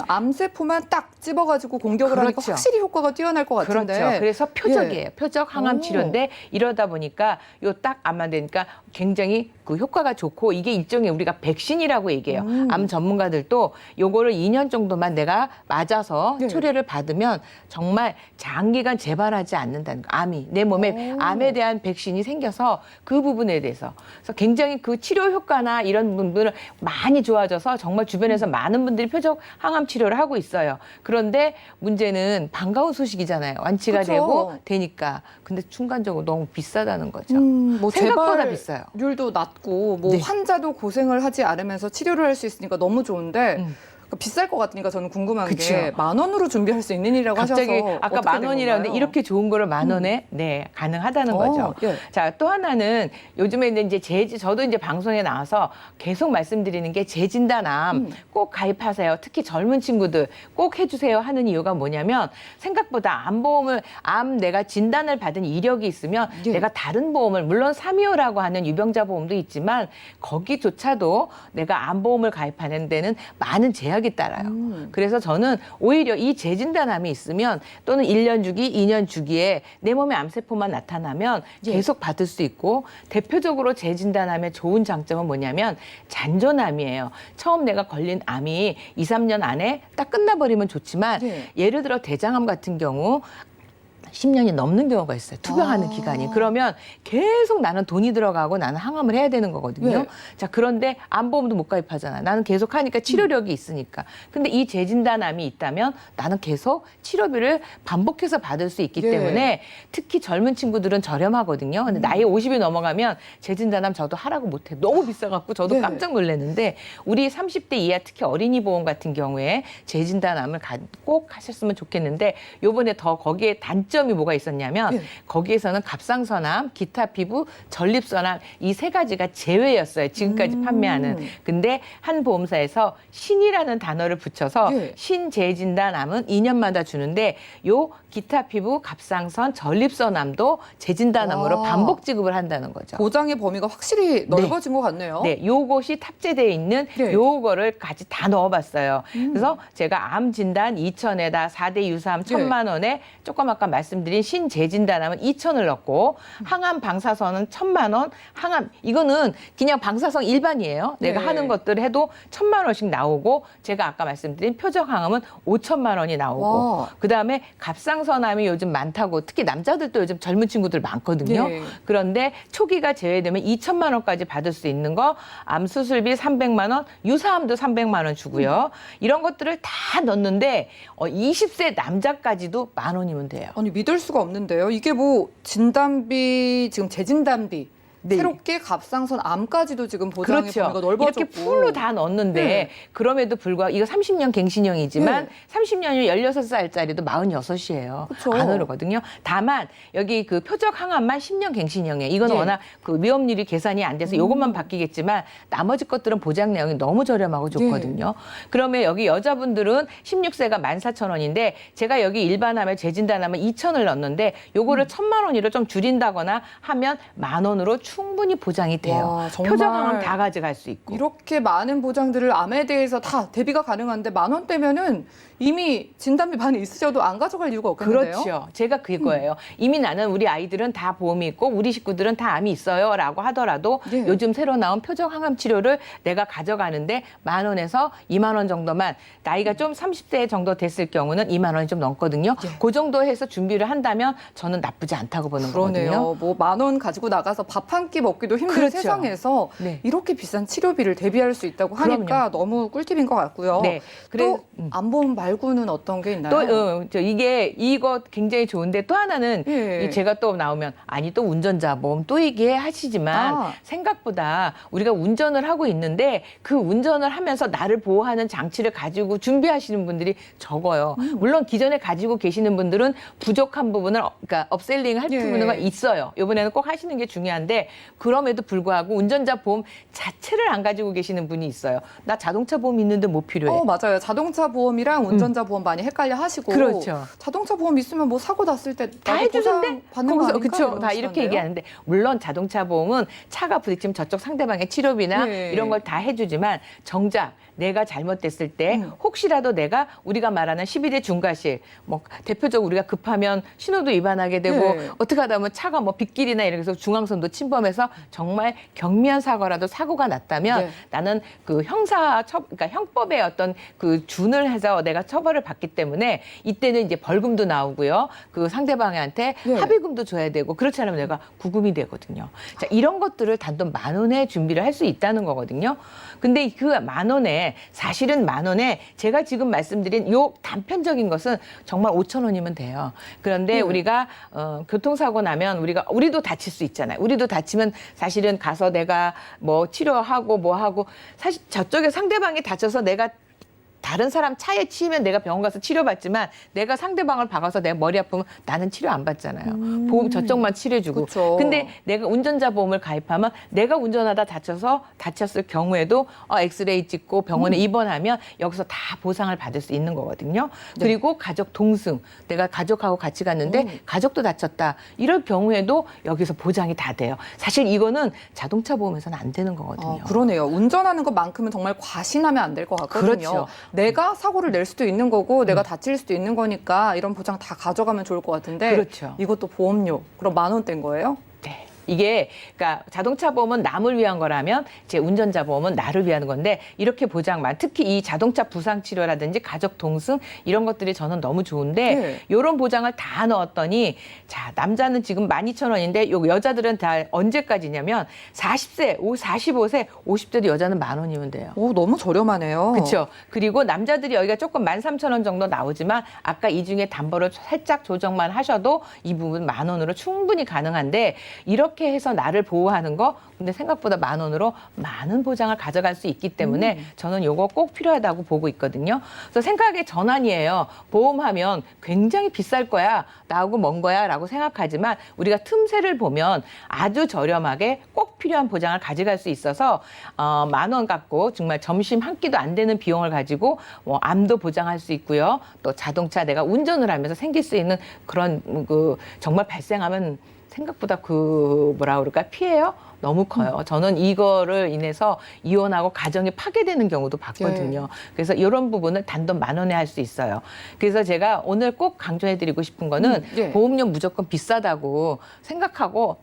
암세포만 딱 찝어가지고 공격을 하니까 그렇죠. 확실히 효과가 뛰어날 것 같은데. 그렇죠. 그래서 표적이에요. 표적 항암 오. 치료인데 이러다 보니까 요 딱 암만 되니까 굉장히 그 효과가 좋고 이게 일종의 우리가 백신이라고 얘기해요. 암 전문가들도 요거를 2년 정도만 내가 맞아서 네. 초래를 받으면 정말 장기간 재발하지 않는다는 거. 암이 내 몸에 암에 대한 백신이 생겨서 그 부분에 대해서 그래서 굉장히 그 치료 효과나 이런 부분들은 많이 좋아져서 정말 주변에서 많은 분들이 표적 항암 치료를 하고 있어요. 그런데 문제는 반가운 소식이잖아요. 완치가 그쵸. 되니까. 근데 순간적으로 너무 비싸다는 거죠. 뭐 생각보다 비싸요. 재발률도 낮고 뭐 네. 환자도 고생을 하지 않으면서 치료를 할 수 있으니까 너무 좋은데 비쌀 것 같으니까 저는 궁금한 그쵸. 게 10,000원으로 준비할 수 있는 일이라고 갑자기 하셔서 아까 어떻게 된 10,000원이라는데 건가요? 이렇게 좋은 거를 10,000원에 네 가능하다는 거죠. 예. 자, 또 하나는 요즘에는 이제 저도 이제 방송에 나와서 계속 말씀드리는 게 재진단암 꼭 가입하세요. 특히 젊은 친구들 꼭 해주세요 하는 이유가 뭐냐면 생각보다 암 내가 진단을 받은 이력이 있으면 예. 내가 다른 보험을 물론 325라고 하는 유병자 보험도 있지만 거기조차도 내가 암보험을 가입하는 데는 많은 제약이 따라요. 그래서 저는 오히려 이 재진단암이 있으면 또는 1년 주기, 2년 주기에 내 몸에 암세포만 나타나면 계속 받을 수 있고 대표적으로 재진단암의 좋은 장점은 뭐냐면 잔존암이에요. 처음 내가 걸린 암이 2, 3년 안에 딱 끝나버리면 좋지만 예를 들어 대장암 같은 경우 10년이 넘는 경우가 있어요. 투병하는 기간이. 그러면 계속 나는 돈이 들어가고 나는 항암을 해야 되는 거거든요. 네. 자, 그런데 암보험도 못 가입하잖아. 나는 계속 하니까 치료력이 있으니까. 근데 이 재진단암이 있다면 나는 계속 치료비를 반복해서 받을 수 있기 네. 때문에 특히 젊은 친구들은 저렴하거든요. 근데 나이 50이 넘어가면 재진단암 저도 하라고 못해. 너무 비싸갖고 저도 네. 깜짝 놀랐는데 우리 30대 이하 특히 어린이 보험 같은 경우에 재진단암을 꼭 하셨으면 좋겠는데 요번에 더 거기에 단점이 장점이 뭐가 있었냐면 거기에서는 갑상선암, 기타 피부, 전립선암 이 세 가지가 제외였어요. 지금까지 판매하는. 근데 한 보험사에서 신이라는 단어를 붙여서 신재진단암은 2년마다 주는데 요 기타 피부, 갑상선, 전립선암도 재진단암으로 와. 반복 지급을 한다는 거죠. 보장의 범위가 확실히 넓어진 것 같네요. 네, 요것이 탑재되어 있는 요거를 같이 다 넣어봤어요. 그래서 제가 암 진단 2,000에다 4대 유사암 1,000만 원에 조금 아까 말씀드린 신재진단암은 2,000을 넣고 항암 방사선은 1,000만 원, 항암 이거는 그냥 방사선 일반이에요. 내가 하는 것들 해도 1,000만 원씩 나오고 제가 아까 말씀드린 표적 항암은 5,000만 원이 나오고 그다음에 갑상선암이 요즘 많다고 특히 남자들도 요즘 젊은 친구들 많거든요. 그런데 초기가 제외되면 2,000만 원까지 받을 수 있는 거 암 수술비 300만 원, 유사암도 300만 원 주고요. 이런 것들을 다 넣는데 20세 남자까지도 10,000원이면 돼요. 아니 믿을 수가 없는데요. 이게 뭐 진단비 지금 재진단비 새롭게 갑상선 암까지도 지금 보장의 범위가 넓어졌고 이렇게 풀로 다 넣었는데 그럼에도 불구하고 이거 30년 갱신형이지만 30년이면 16살짜리도 46이에요. 안 오르거든요. 다만 여기 그 표적 항암만 10년 갱신형이에요. 이건 워낙 그 위험률이 계산이 안 돼서 이것만 바뀌겠지만 나머지 것들은 보장 내용이 너무 저렴하고 좋거든요. 그러면 여기 여자분들은 16세가 14,000원인데 제가 여기 일반암에 재진단하면 2,000을 넣었는데 요거를 1,000만 원으로 좀 줄인다거나 하면 10,000원으로 충분히 보장이 돼요. 와, 정말 표적항암 다 가져갈 수 있고. 이렇게 많은 보장들을 암에 대해서 다 대비가 가능한데 10,000원대면은 이미 진단비 많이 있으셔도 안 가져갈 이유가 없겠는데요? 그렇죠. 제가 그거예요. 이미 나는 우리 아이들은 다 보험이 있고 우리 식구들은 다 암이 있어요 라고 하더라도 요즘 새로 나온 표적 항암 치료를 내가 가져가는데 10,000원에서 20,000원 정도만 나이가 좀 30대 정도 됐을 경우는 20,000원이 좀 넘거든요. 그 정도 해서 준비를 한다면 저는 나쁘지 않다고 보는 거거든요. 그러네요. 뭐 10,000원 가지고 나가서 밥 한 끼 먹기도 힘든 그렇죠. 세상에서 이렇게 비싼 치료비를 대비할 수 있다고 하니까 너무 꿀팁인 것 같고요. 네. 또 암보험 말고는 어떤 게 있나요? 또 이거 굉장히 좋은데 또 하나는 제가 또 나오면 아니 또 운전자 보험 또 얘기하시지만 생각보다 우리가 운전을 하고 있는데 그 운전을 하면서 나를 보호하는 장치를 가지고 준비하시는 분들이 적어요. 물론 기존에 가지고 계시는 분들은 부족한 부분을 그러니까 업셀링 할 부분은 있어요. 이번에는 꼭 하시는 게 중요한데 그럼에도 불구하고 운전자 보험 자체를 안 가지고 계시는 분이 있어요. 나 자동차 보험 있는데 뭐 필요해? 맞아요. 자동차 보험이랑 운전자 보험 많이 헷갈려 하시고 그렇죠. 자동차 보험 있으면 뭐 사고 났을 때 다 해주는데 받는 거 아닌가? 그렇죠. 다 이렇게 얘기하는데 물론 자동차 보험은 차가 부딪히면 저쪽 상대방의 치료비나 이런 걸 다 해주지만 정작 내가 잘못됐을 때 혹시라도 우리가 말하는 12대 중과실 뭐 대표적으로 우리가 급하면 신호도 위반하게 되고 어떻게 하다 보면 차가 뭐 빗길이나 이래서 중앙선도 침범해서 정말 경미한 사고라도 사고가 났다면 나는 그 그러니까 형법의 어떤 그 준을 해서 내가 처벌을 받기 때문에 이때는 이제 벌금도 나오고요. 그 상대방한테 합의금도 줘야 되고 그렇지 않으면 내가 구금이 되거든요. 자, 이런 것들을 단돈 10,000원에 준비를 할 수 있다는 거거든요. 근데 그 10,000원에 사실은 10,000원에 제가 지금 말씀드린 요 단편적인 것은 정말 5,000원이면 돼요. 그런데 우리가 교통사고 나면 우리도 다칠 수 있잖아요. 우리도 다치면 사실은 가서 내가 뭐 치료하고 뭐 하고 사실 저쪽에 상대방이 다쳐서 내가 다른 사람 차에 치이면 내가 병원 가서 치료받지만 내가 상대방을 박아서 내가 머리 아프면 나는 치료 안 받잖아요. 보험 저쪽만 치료해주고. 그쵸. 근데 내가 운전자 보험을 가입하면 내가 운전하다 다쳤을 경우에도 엑스레이 찍고 병원에 입원하면 여기서 다 보상을 받을 수 있는 거거든요. 그리고 가족 동승. 내가 가족하고 같이 갔는데 가족도 다쳤다. 이럴 경우에도 여기서 보장이 다 돼요. 사실 이거는 자동차 보험에서는 안 되는 거거든요. 그러네요. 운전하는 것만큼은 정말 과신하면 안 될 것 같거든요. 그렇죠. 내가 사고를 낼 수도 있는 거고 내가 다칠 수도 있는 거니까 이런 보장 다 가져가면 좋을 것 같은데 그렇죠. 이것도 보험료 그럼 10,000원대인 거예요? 네. 이게 그러니까 자동차 보험은 남을 위한 거라면 제 운전자 보험은 나를 위한 건데 이렇게 보장만 특히 이 자동차 부상 치료라든지 가족 동승 이런 것들이 저는 너무 좋은데 이런 보장을 다 넣었더니 자 남자는 지금 12,000원인데 요 여자들은 다 언제까지냐면 40세, 45세, 50대도 여자는 10,000원이면 돼요. 오 너무 저렴하네요. 그렇죠. 그리고 남자들이 여기가 조금 13,000원 정도 나오지만 아까 이 중에 담보를 살짝 조정만 하셔도 이 부분 10,000원으로 충분히 가능한데 이렇게 이렇게 해서 나를 보호하는 거 근데 생각보다 10,000원으로 많은 보장을 가져갈 수 있기 때문에 저는 요거 꼭 필요하다고 보고 있거든요. 그래서 생각의 전환이에요. 보험하면 굉장히 비쌀 거야, 나하고 먼 거야 라고 생각하지만 우리가 틈새를 보면 아주 저렴하게 꼭 필요한 보장을 가져갈 수 있어서 10,000원 갖고 정말 점심 한 끼도 안 되는 비용을 가지고 뭐 암도 보장할 수 있고요. 또 자동차 내가 운전을 하면서 생길 수 있는 그런 정말 발생하면 생각보다 뭐라 그럴까 피해요? 너무 커요. 저는 이거를 인해서 이혼하고 가정이 파괴되는 경우도 봤거든요. 그래서 이런 부분을 단돈 10,000원에 할 수 있어요. 그래서 제가 오늘 꼭 강조해드리고 싶은 거는 보험료 무조건 비싸다고 생각하고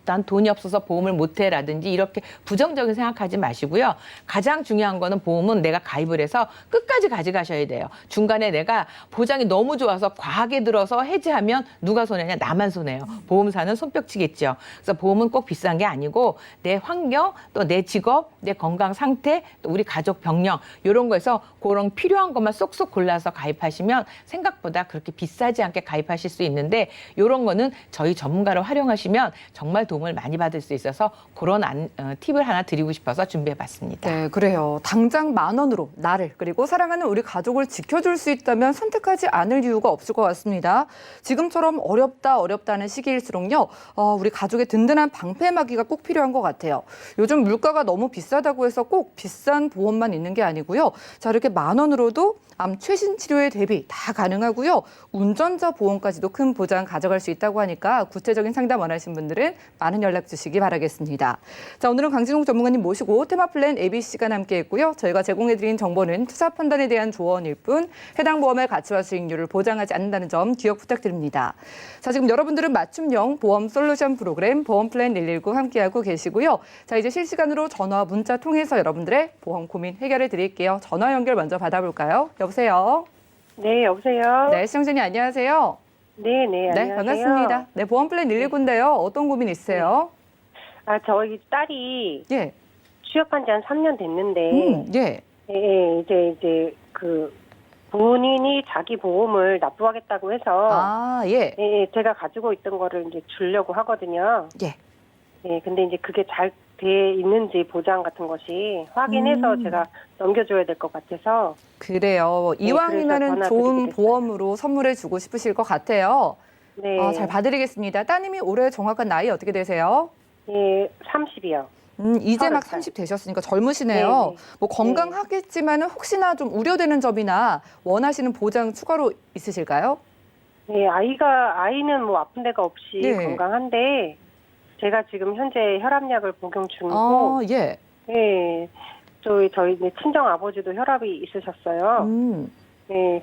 난 돈이 없어서 보험을 못해라든지 이렇게 부정적인 생각하지 마시고요. 가장 중요한 거는 보험은 내가 가입을 해서 끝까지 가져가셔야 돼요. 중간에 내가 보장이 너무 좋아서 과하게 들어서 해지하면 누가 손해냐? 나만 손해요. 보험사는 손뼉치겠죠. 그래서 보험은 꼭 비싼 게 아니고 내 환경, 또 내 직업, 내 건강 상태, 또 우리 가족 병력 이런 거에서 그런 필요한 것만 쏙쏙 골라서 가입하시면 생각보다 그렇게 비싸지 않게 가입하실 수 있는데 이런 거는 저희 전문가를 활용하시면 정말 도움을 많이 받을 수 있어서 그런 팁을 하나 드리고 싶어서 준비해봤습니다. 네, 그래요. 당장 10,000원으로 나를 그리고 사랑하는 우리 가족을 지켜줄 수 있다면 선택하지 않을 이유가 없을 것 같습니다. 지금처럼 어렵다는 시기일수록요. 우리 가족의 든든한 방패막이가 꼭 필요한 것 같아요. 요즘 물가가 너무 비싸다고 해서 꼭 비싼 보험만 있는 게 아니고요. 자, 이렇게 10,000원으로도 암 최신 치료에 대비 다 가능하고요. 운전자 보험까지도 큰 보장 가져갈 수 있다고 하니까 구체적인 상담 원하시는 분들은 많은 연락 주시기 바라겠습니다. 자, 오늘은 강진욱 전문가님 모시고 테마플랜 ABC가 함께했고요. 저희가 제공해드린 정보는 투자 판단에 대한 조언일 뿐 해당 보험의 가치와 수익률을 보장하지 않는다는 점 기억 부탁드립니다. 자, 지금 여러분들은 맞춤형 보험 솔루션 프로그램 보험플랜 119 함께하고 계시고요. 자, 이제 실시간으로 전화, 문자 통해서 여러분들의 보험 고민 해결해 드릴게요. 전화 연결 먼저 받아볼까요? 여보세요? 네, 여보세요? 네, 시청자님 안녕하세요. 네, 안녕하세요. 네, 반갑습니다. 네, 보험플랜 119인데요. 어떤 고민 있으세요? 저희 딸이 예. 취업한 지 한 3년 됐는데, 예. 이제 본인이 자기 보험을 납부하겠다고 해서, 예. 제가 가지고 있던 거를 이제 주려고 하거든요. 예. 근데 이제 그게 잘 돼 있는지 보장 같은 것이 확인해서 제가 넘겨줘야 될 것 같아서. 그래요. 이왕이면은 전화 좋은 드리겠어요. 보험으로 선물해 주고 싶으실 것 같아요. 네. 잘 봐드리겠습니다. 따님이 올해 정확한 나이 어떻게 되세요? 30이요. 이제 막 30살. 30 되셨으니까 젊으시네요. 네네. 뭐 건강하겠지만은 혹시나 좀 우려되는 점이나 원하시는 보장 추가로 있으실까요? 아이는 뭐 아픈 데가 없이 네. 건강한데, 제가 지금 현재 혈압약을 복용 중이고, 예. 저희 친정 아버지도 혈압이 있으셨어요.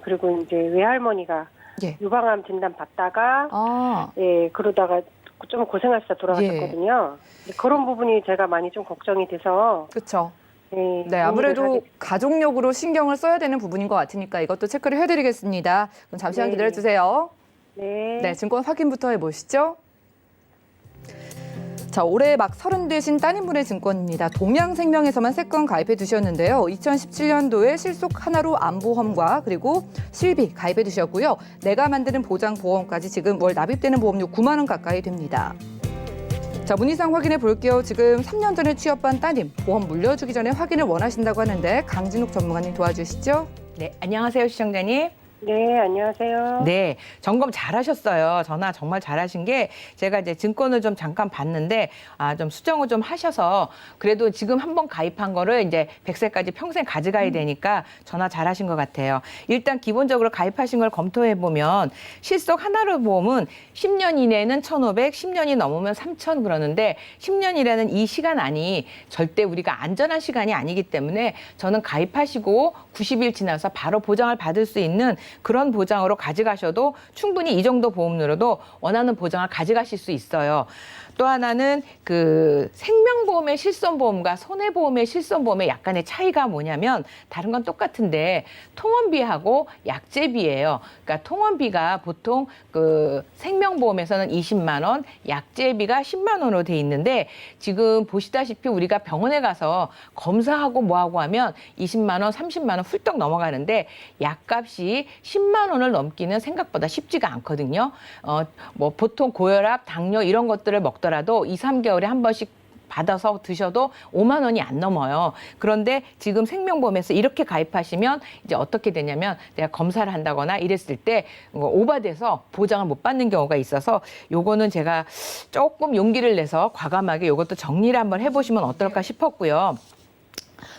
그리고 이제 외할머니가 예. 유방암 진단 받다가, 그러다가 좀 고생하시다 돌아가셨거든요. 그런 부분이 제가 많이 좀 걱정이 돼서. 그렇죠. 네, 아무래도 가족력으로 신경을 써야 되는 부분인 것 같으니까 이것도 체크를 해드리겠습니다. 그럼 잠시만 네. 기다려주세요. 네. 증권 확인부터 해보시죠. 자, 올해 막 30 되신 따님분의 증권입니다. 동양생명에서만 3건 가입해 두셨는데요. 2017년도에 실속 하나로 암보험과 그리고 실비 가입해 두셨고요. 내가 만드는 보장보험까지 지금 월 납입되는 보험료 9만 원 가까이 됩니다. 자, 문의사항 확인해 볼게요. 지금 3년 전에 취업한 따님, 보험 물려주기 전에 확인을 원하신다고 하는데 강진욱 전문가님 도와주시죠. 네, 안녕하세요, 시청자님. 네, 안녕하세요. 네, 점검 잘하셨어요. 전화 정말 잘하신 게 제가 이제 증권을 좀 잠깐 봤는데 좀 수정을 좀 하셔서 그래도 지금 한번 가입한 거를 이제 100세까지 평생 가져가야 되니까 전화 잘하신 것 같아요. 일단 기본적으로 가입하신 걸 검토해 보면 실속 하나로 보험은 10년 이내는 1,500, 10년이 넘으면 3,000 그러는데 10년이라는 이 시간 안이 절대 우리가 안전한 시간이 아니기 때문에 저는 가입하시고 90일 지나서 바로 보장을 받을 수 있는 그런 보장으로 가져가셔도 충분히 이 정도 보험료로도 원하는 보장을 가져가실 수 있어요. 또 하나는 그 생명보험의 실손보험과 손해보험의 실손보험의 약간의 차이가 뭐냐면 다른 건 똑같은데 통원비하고 약제비예요. 그러니까 통원비가 보통 그 생명보험에서는 20만 원, 약제비가 10만 원으로 돼 있는데 지금 보시다시피 우리가 병원에 가서 검사하고 뭐하고 하면 20만 원, 30만 원 훌떡 넘어가는데 약값이 10만 원을 넘기는 생각보다 쉽지가 않거든요. 뭐 보통 고혈압, 당뇨 이런 것들을 먹더라도 없더라도 2, 3개월에 한 번씩 받아서 드셔도 5만 원이 안 넘어요. 그런데 지금 생명보험에서 이렇게 가입하시면 이제 어떻게 되냐면 내가 검사를 한다거나 이랬을 때 오바돼서 보장을 못 받는 경우가 있어서 요거는 제가 조금 용기를 내서 과감하게 요것도 정리를 한번 해보시면 어떨까 싶었고요.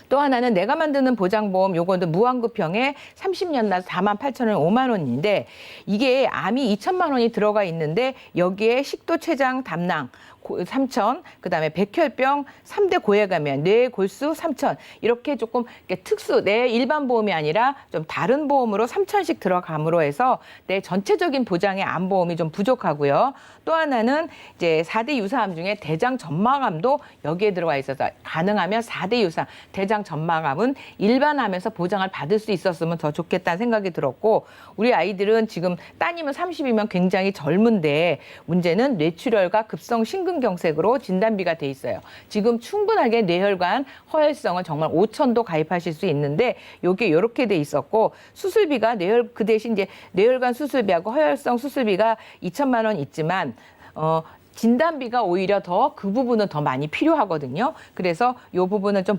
또 하나는 내가 만드는 보장보험 요거는 무환급형에 30년 나 48,000원 5만 원인데 이게 암이 2천만 원이 들어가 있는데 여기에 식도, 췌장, 담낭 3천, 그다음에 백혈병, 3대 고해감염, 뇌, 골수 3천 이렇게 조금 특수 내 일반 보험이 아니라 좀 다른 보험으로 3천씩 들어감으로 해서 내 전체적인 보장의 암 보험이 좀 부족하고요. 또 하나는 이제 4대 유사암 중에 대장 점막암도 여기에 들어가 있어서 가능하면 4대 유사암, 대장 점막암은 일반암에서 보장을 받을 수 있었으면 더 좋겠다는 생각이 들었고 우리 아이들은 지금 따님은 30이면 굉장히 젊은데 문제는 뇌출혈과 급성 심근경색으로 진단비가 돼 있어요. 지금 충분하게 뇌혈관 허혈성은 정말 5천도 가입하실 수 있는데 요게 이렇게 돼 있었고 수술비가 그 대신 이제 뇌혈관 수술비하고 허혈성 수술비가 2천만 원 있지만 진단비가 오히려 더 그 부분은 더 많이 필요하거든요. 그래서 이 부분은 좀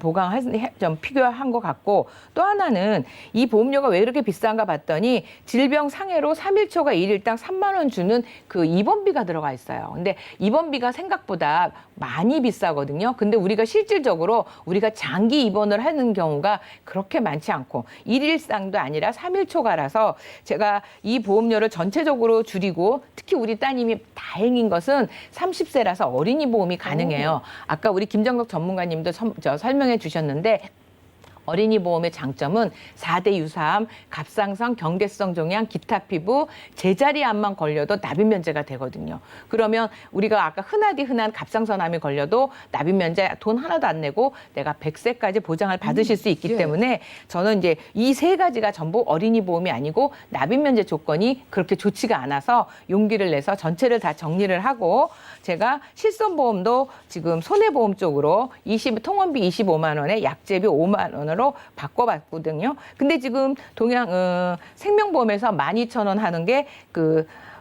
좀 필요한 것 같고 또 하나는 이 보험료가 왜 이렇게 비싼가 봤더니 질병 상해로 3일초가 일일당 3만 원 주는 그 입원비가 들어가 있어요. 근데 입원비가 생각보다 많이 비싸거든요. 근데 우리가 실질적으로 우리가 장기 입원을 하는 경우가 그렇게 많지 않고 일일상도 아니라 3일초가라서 제가 이 보험료를 전체적으로 줄이고 특히 우리 따님이 다행인 것은 30세라서 어린이 보험이 가능해요. 아까 우리 김정덕 전문가님도 설명해 주셨는데 어린이 보험의 장점은 4대 유사암, 갑상선, 경계성 종양, 기타 피부, 제자리암만 걸려도 납입 면제가 되거든요. 그러면 우리가 아까 흔한 갑상선암이 걸려도 납입 면제 돈 하나도 안 내고 내가 100세까지 보장을 받으실 수 있기 때문에 저는 이제 이 세 가지가 전부 어린이 보험이 아니고 납입 면제 조건이 그렇게 좋지가 않아서 용기를 내서 전체를 다 정리를 하고 제가 실손보험도 지금 손해보험 쪽으로 통원비 25만 원에 약제비 5만 원으로 바꿔봤거든요. 근데 지금 생명보험에서 12,000원 하는 게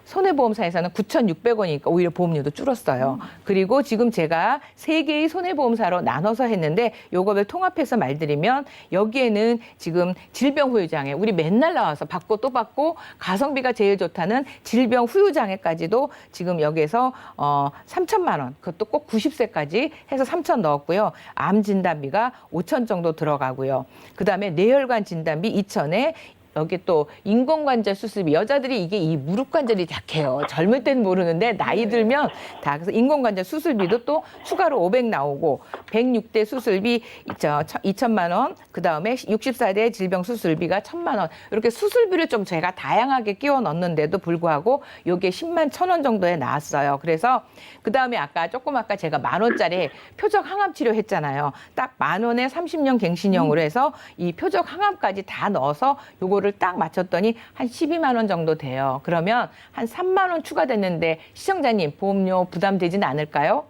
손해보험사에서는 9,600원이니까 오히려 보험료도 줄었어요. 그리고 지금 제가 3개의 손해보험사로 나눠서 했는데 요거를 통합해서 말드리면 여기에는 지금 질병 후유장애 우리 맨날 나와서 받고 또 받고 가성비가 제일 좋다는 질병 후유장애까지도 지금 여기에서 3천만 원 그것도 꼭 90세까지 해서 3천 넣었고요. 암 진단비가 5천 정도 들어가고요. 그다음에 뇌혈관 진단비 2천에 여기 또 인공관절 수술비 여자들이 이게 이 무릎 관절이 약해요. 젊을 때는 모르는데 나이 들면 다 그래서 인공관절 수술비도 또 추가로 500 나오고 106대 수술비 2천만 원 그다음에 64대 질병 수술비가 1,000만 원 이렇게 수술비를 좀 제가 다양하게 끼워 넣는데도 불구하고 요게 10만 1,000원 정도에 나왔어요. 그래서 그다음에 아까 제가 10,000원짜리 표적 항암 치료 했잖아요. 딱 10,000원에 30년 갱신형으로 해서 이 표적 항암까지 다 넣어서 요거를 딱 맞췄더니 한 12만 원 정도 돼요. 그러면 한 3만 원 추가됐는데 시청자님 보험료 부담되지는 않을까요?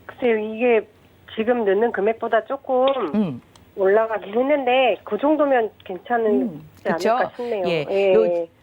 글쎄요. 이게 지금 넣는 금액보다 조금 올라가긴 했는데 그 정도면 괜찮지 않을까 싶네요. 예.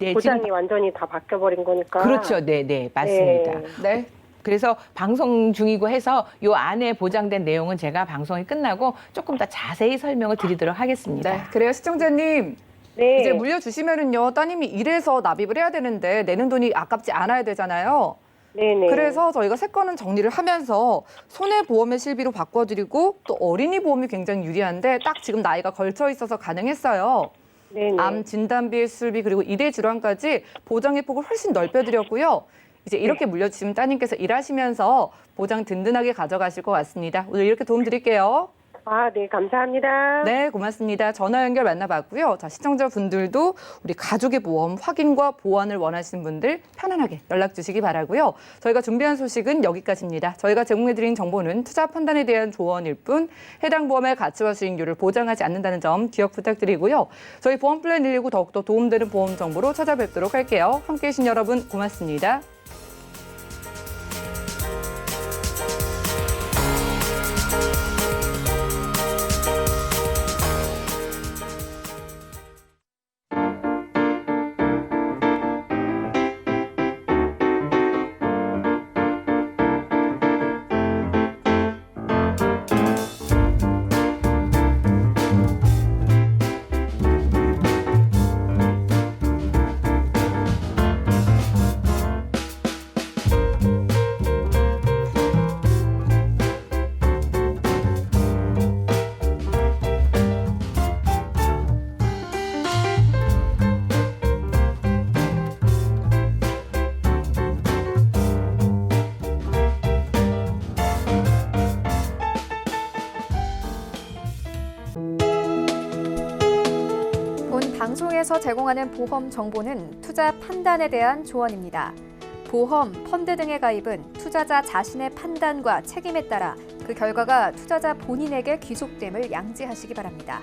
예. 보장이 완전히 다 바뀌어버린 거니까. 그렇죠. 네, 맞습니다. 네. 그래서 방송 중이고 해서 요 안에 보장된 내용은 제가 방송이 끝나고 조금 더 자세히 설명을 드리도록 하겠습니다. 네, 그래요 시청자님. 네. 이제 물려주시면은요 따님이 일해서 납입을 해야 되는데 내는 돈이 아깝지 않아야 되잖아요. 네네. 그래서 저희가 세 건은 정리를 하면서 손해보험의 실비로 바꿔드리고 또 어린이 보험이 굉장히 유리한데 딱 지금 나이가 걸쳐 있어서 가능했어요. 네네. 암 진단비, 수술비 그리고 일회 질환까지 보장의 폭을 훨씬 넓혀드렸고요. 이제 이렇게 물려주시면 따님께서 일하시면서 보장 든든하게 가져가실 것 같습니다. 오늘 이렇게 도움 드릴게요. 아, 네, 감사합니다. 네, 고맙습니다. 전화 연결 만나봤고요. 자, 시청자분들도 우리 가족의 보험 확인과 보완을 원하시는 분들 편안하게 연락 주시기 바라고요. 저희가 준비한 소식은 여기까지입니다. 저희가 제공해드린 정보는 투자 판단에 대한 조언일 뿐 해당 보험의 가치와 수익률을 보장하지 않는다는 점 기억 부탁드리고요. 저희 보험 플랜 119 더욱더 도움되는 보험 정보로 찾아뵙도록 할게요. 함께해 주신 여러분 고맙습니다. 방송에서 제공하는 보험 정보는 투자 판단에 대한 조언입니다. 보험, 펀드 등의 가입은 투자자 자신의 판단과 책임에 따라 그 결과가 투자자 본인에게 귀속됨을 양지하시기 바랍니다.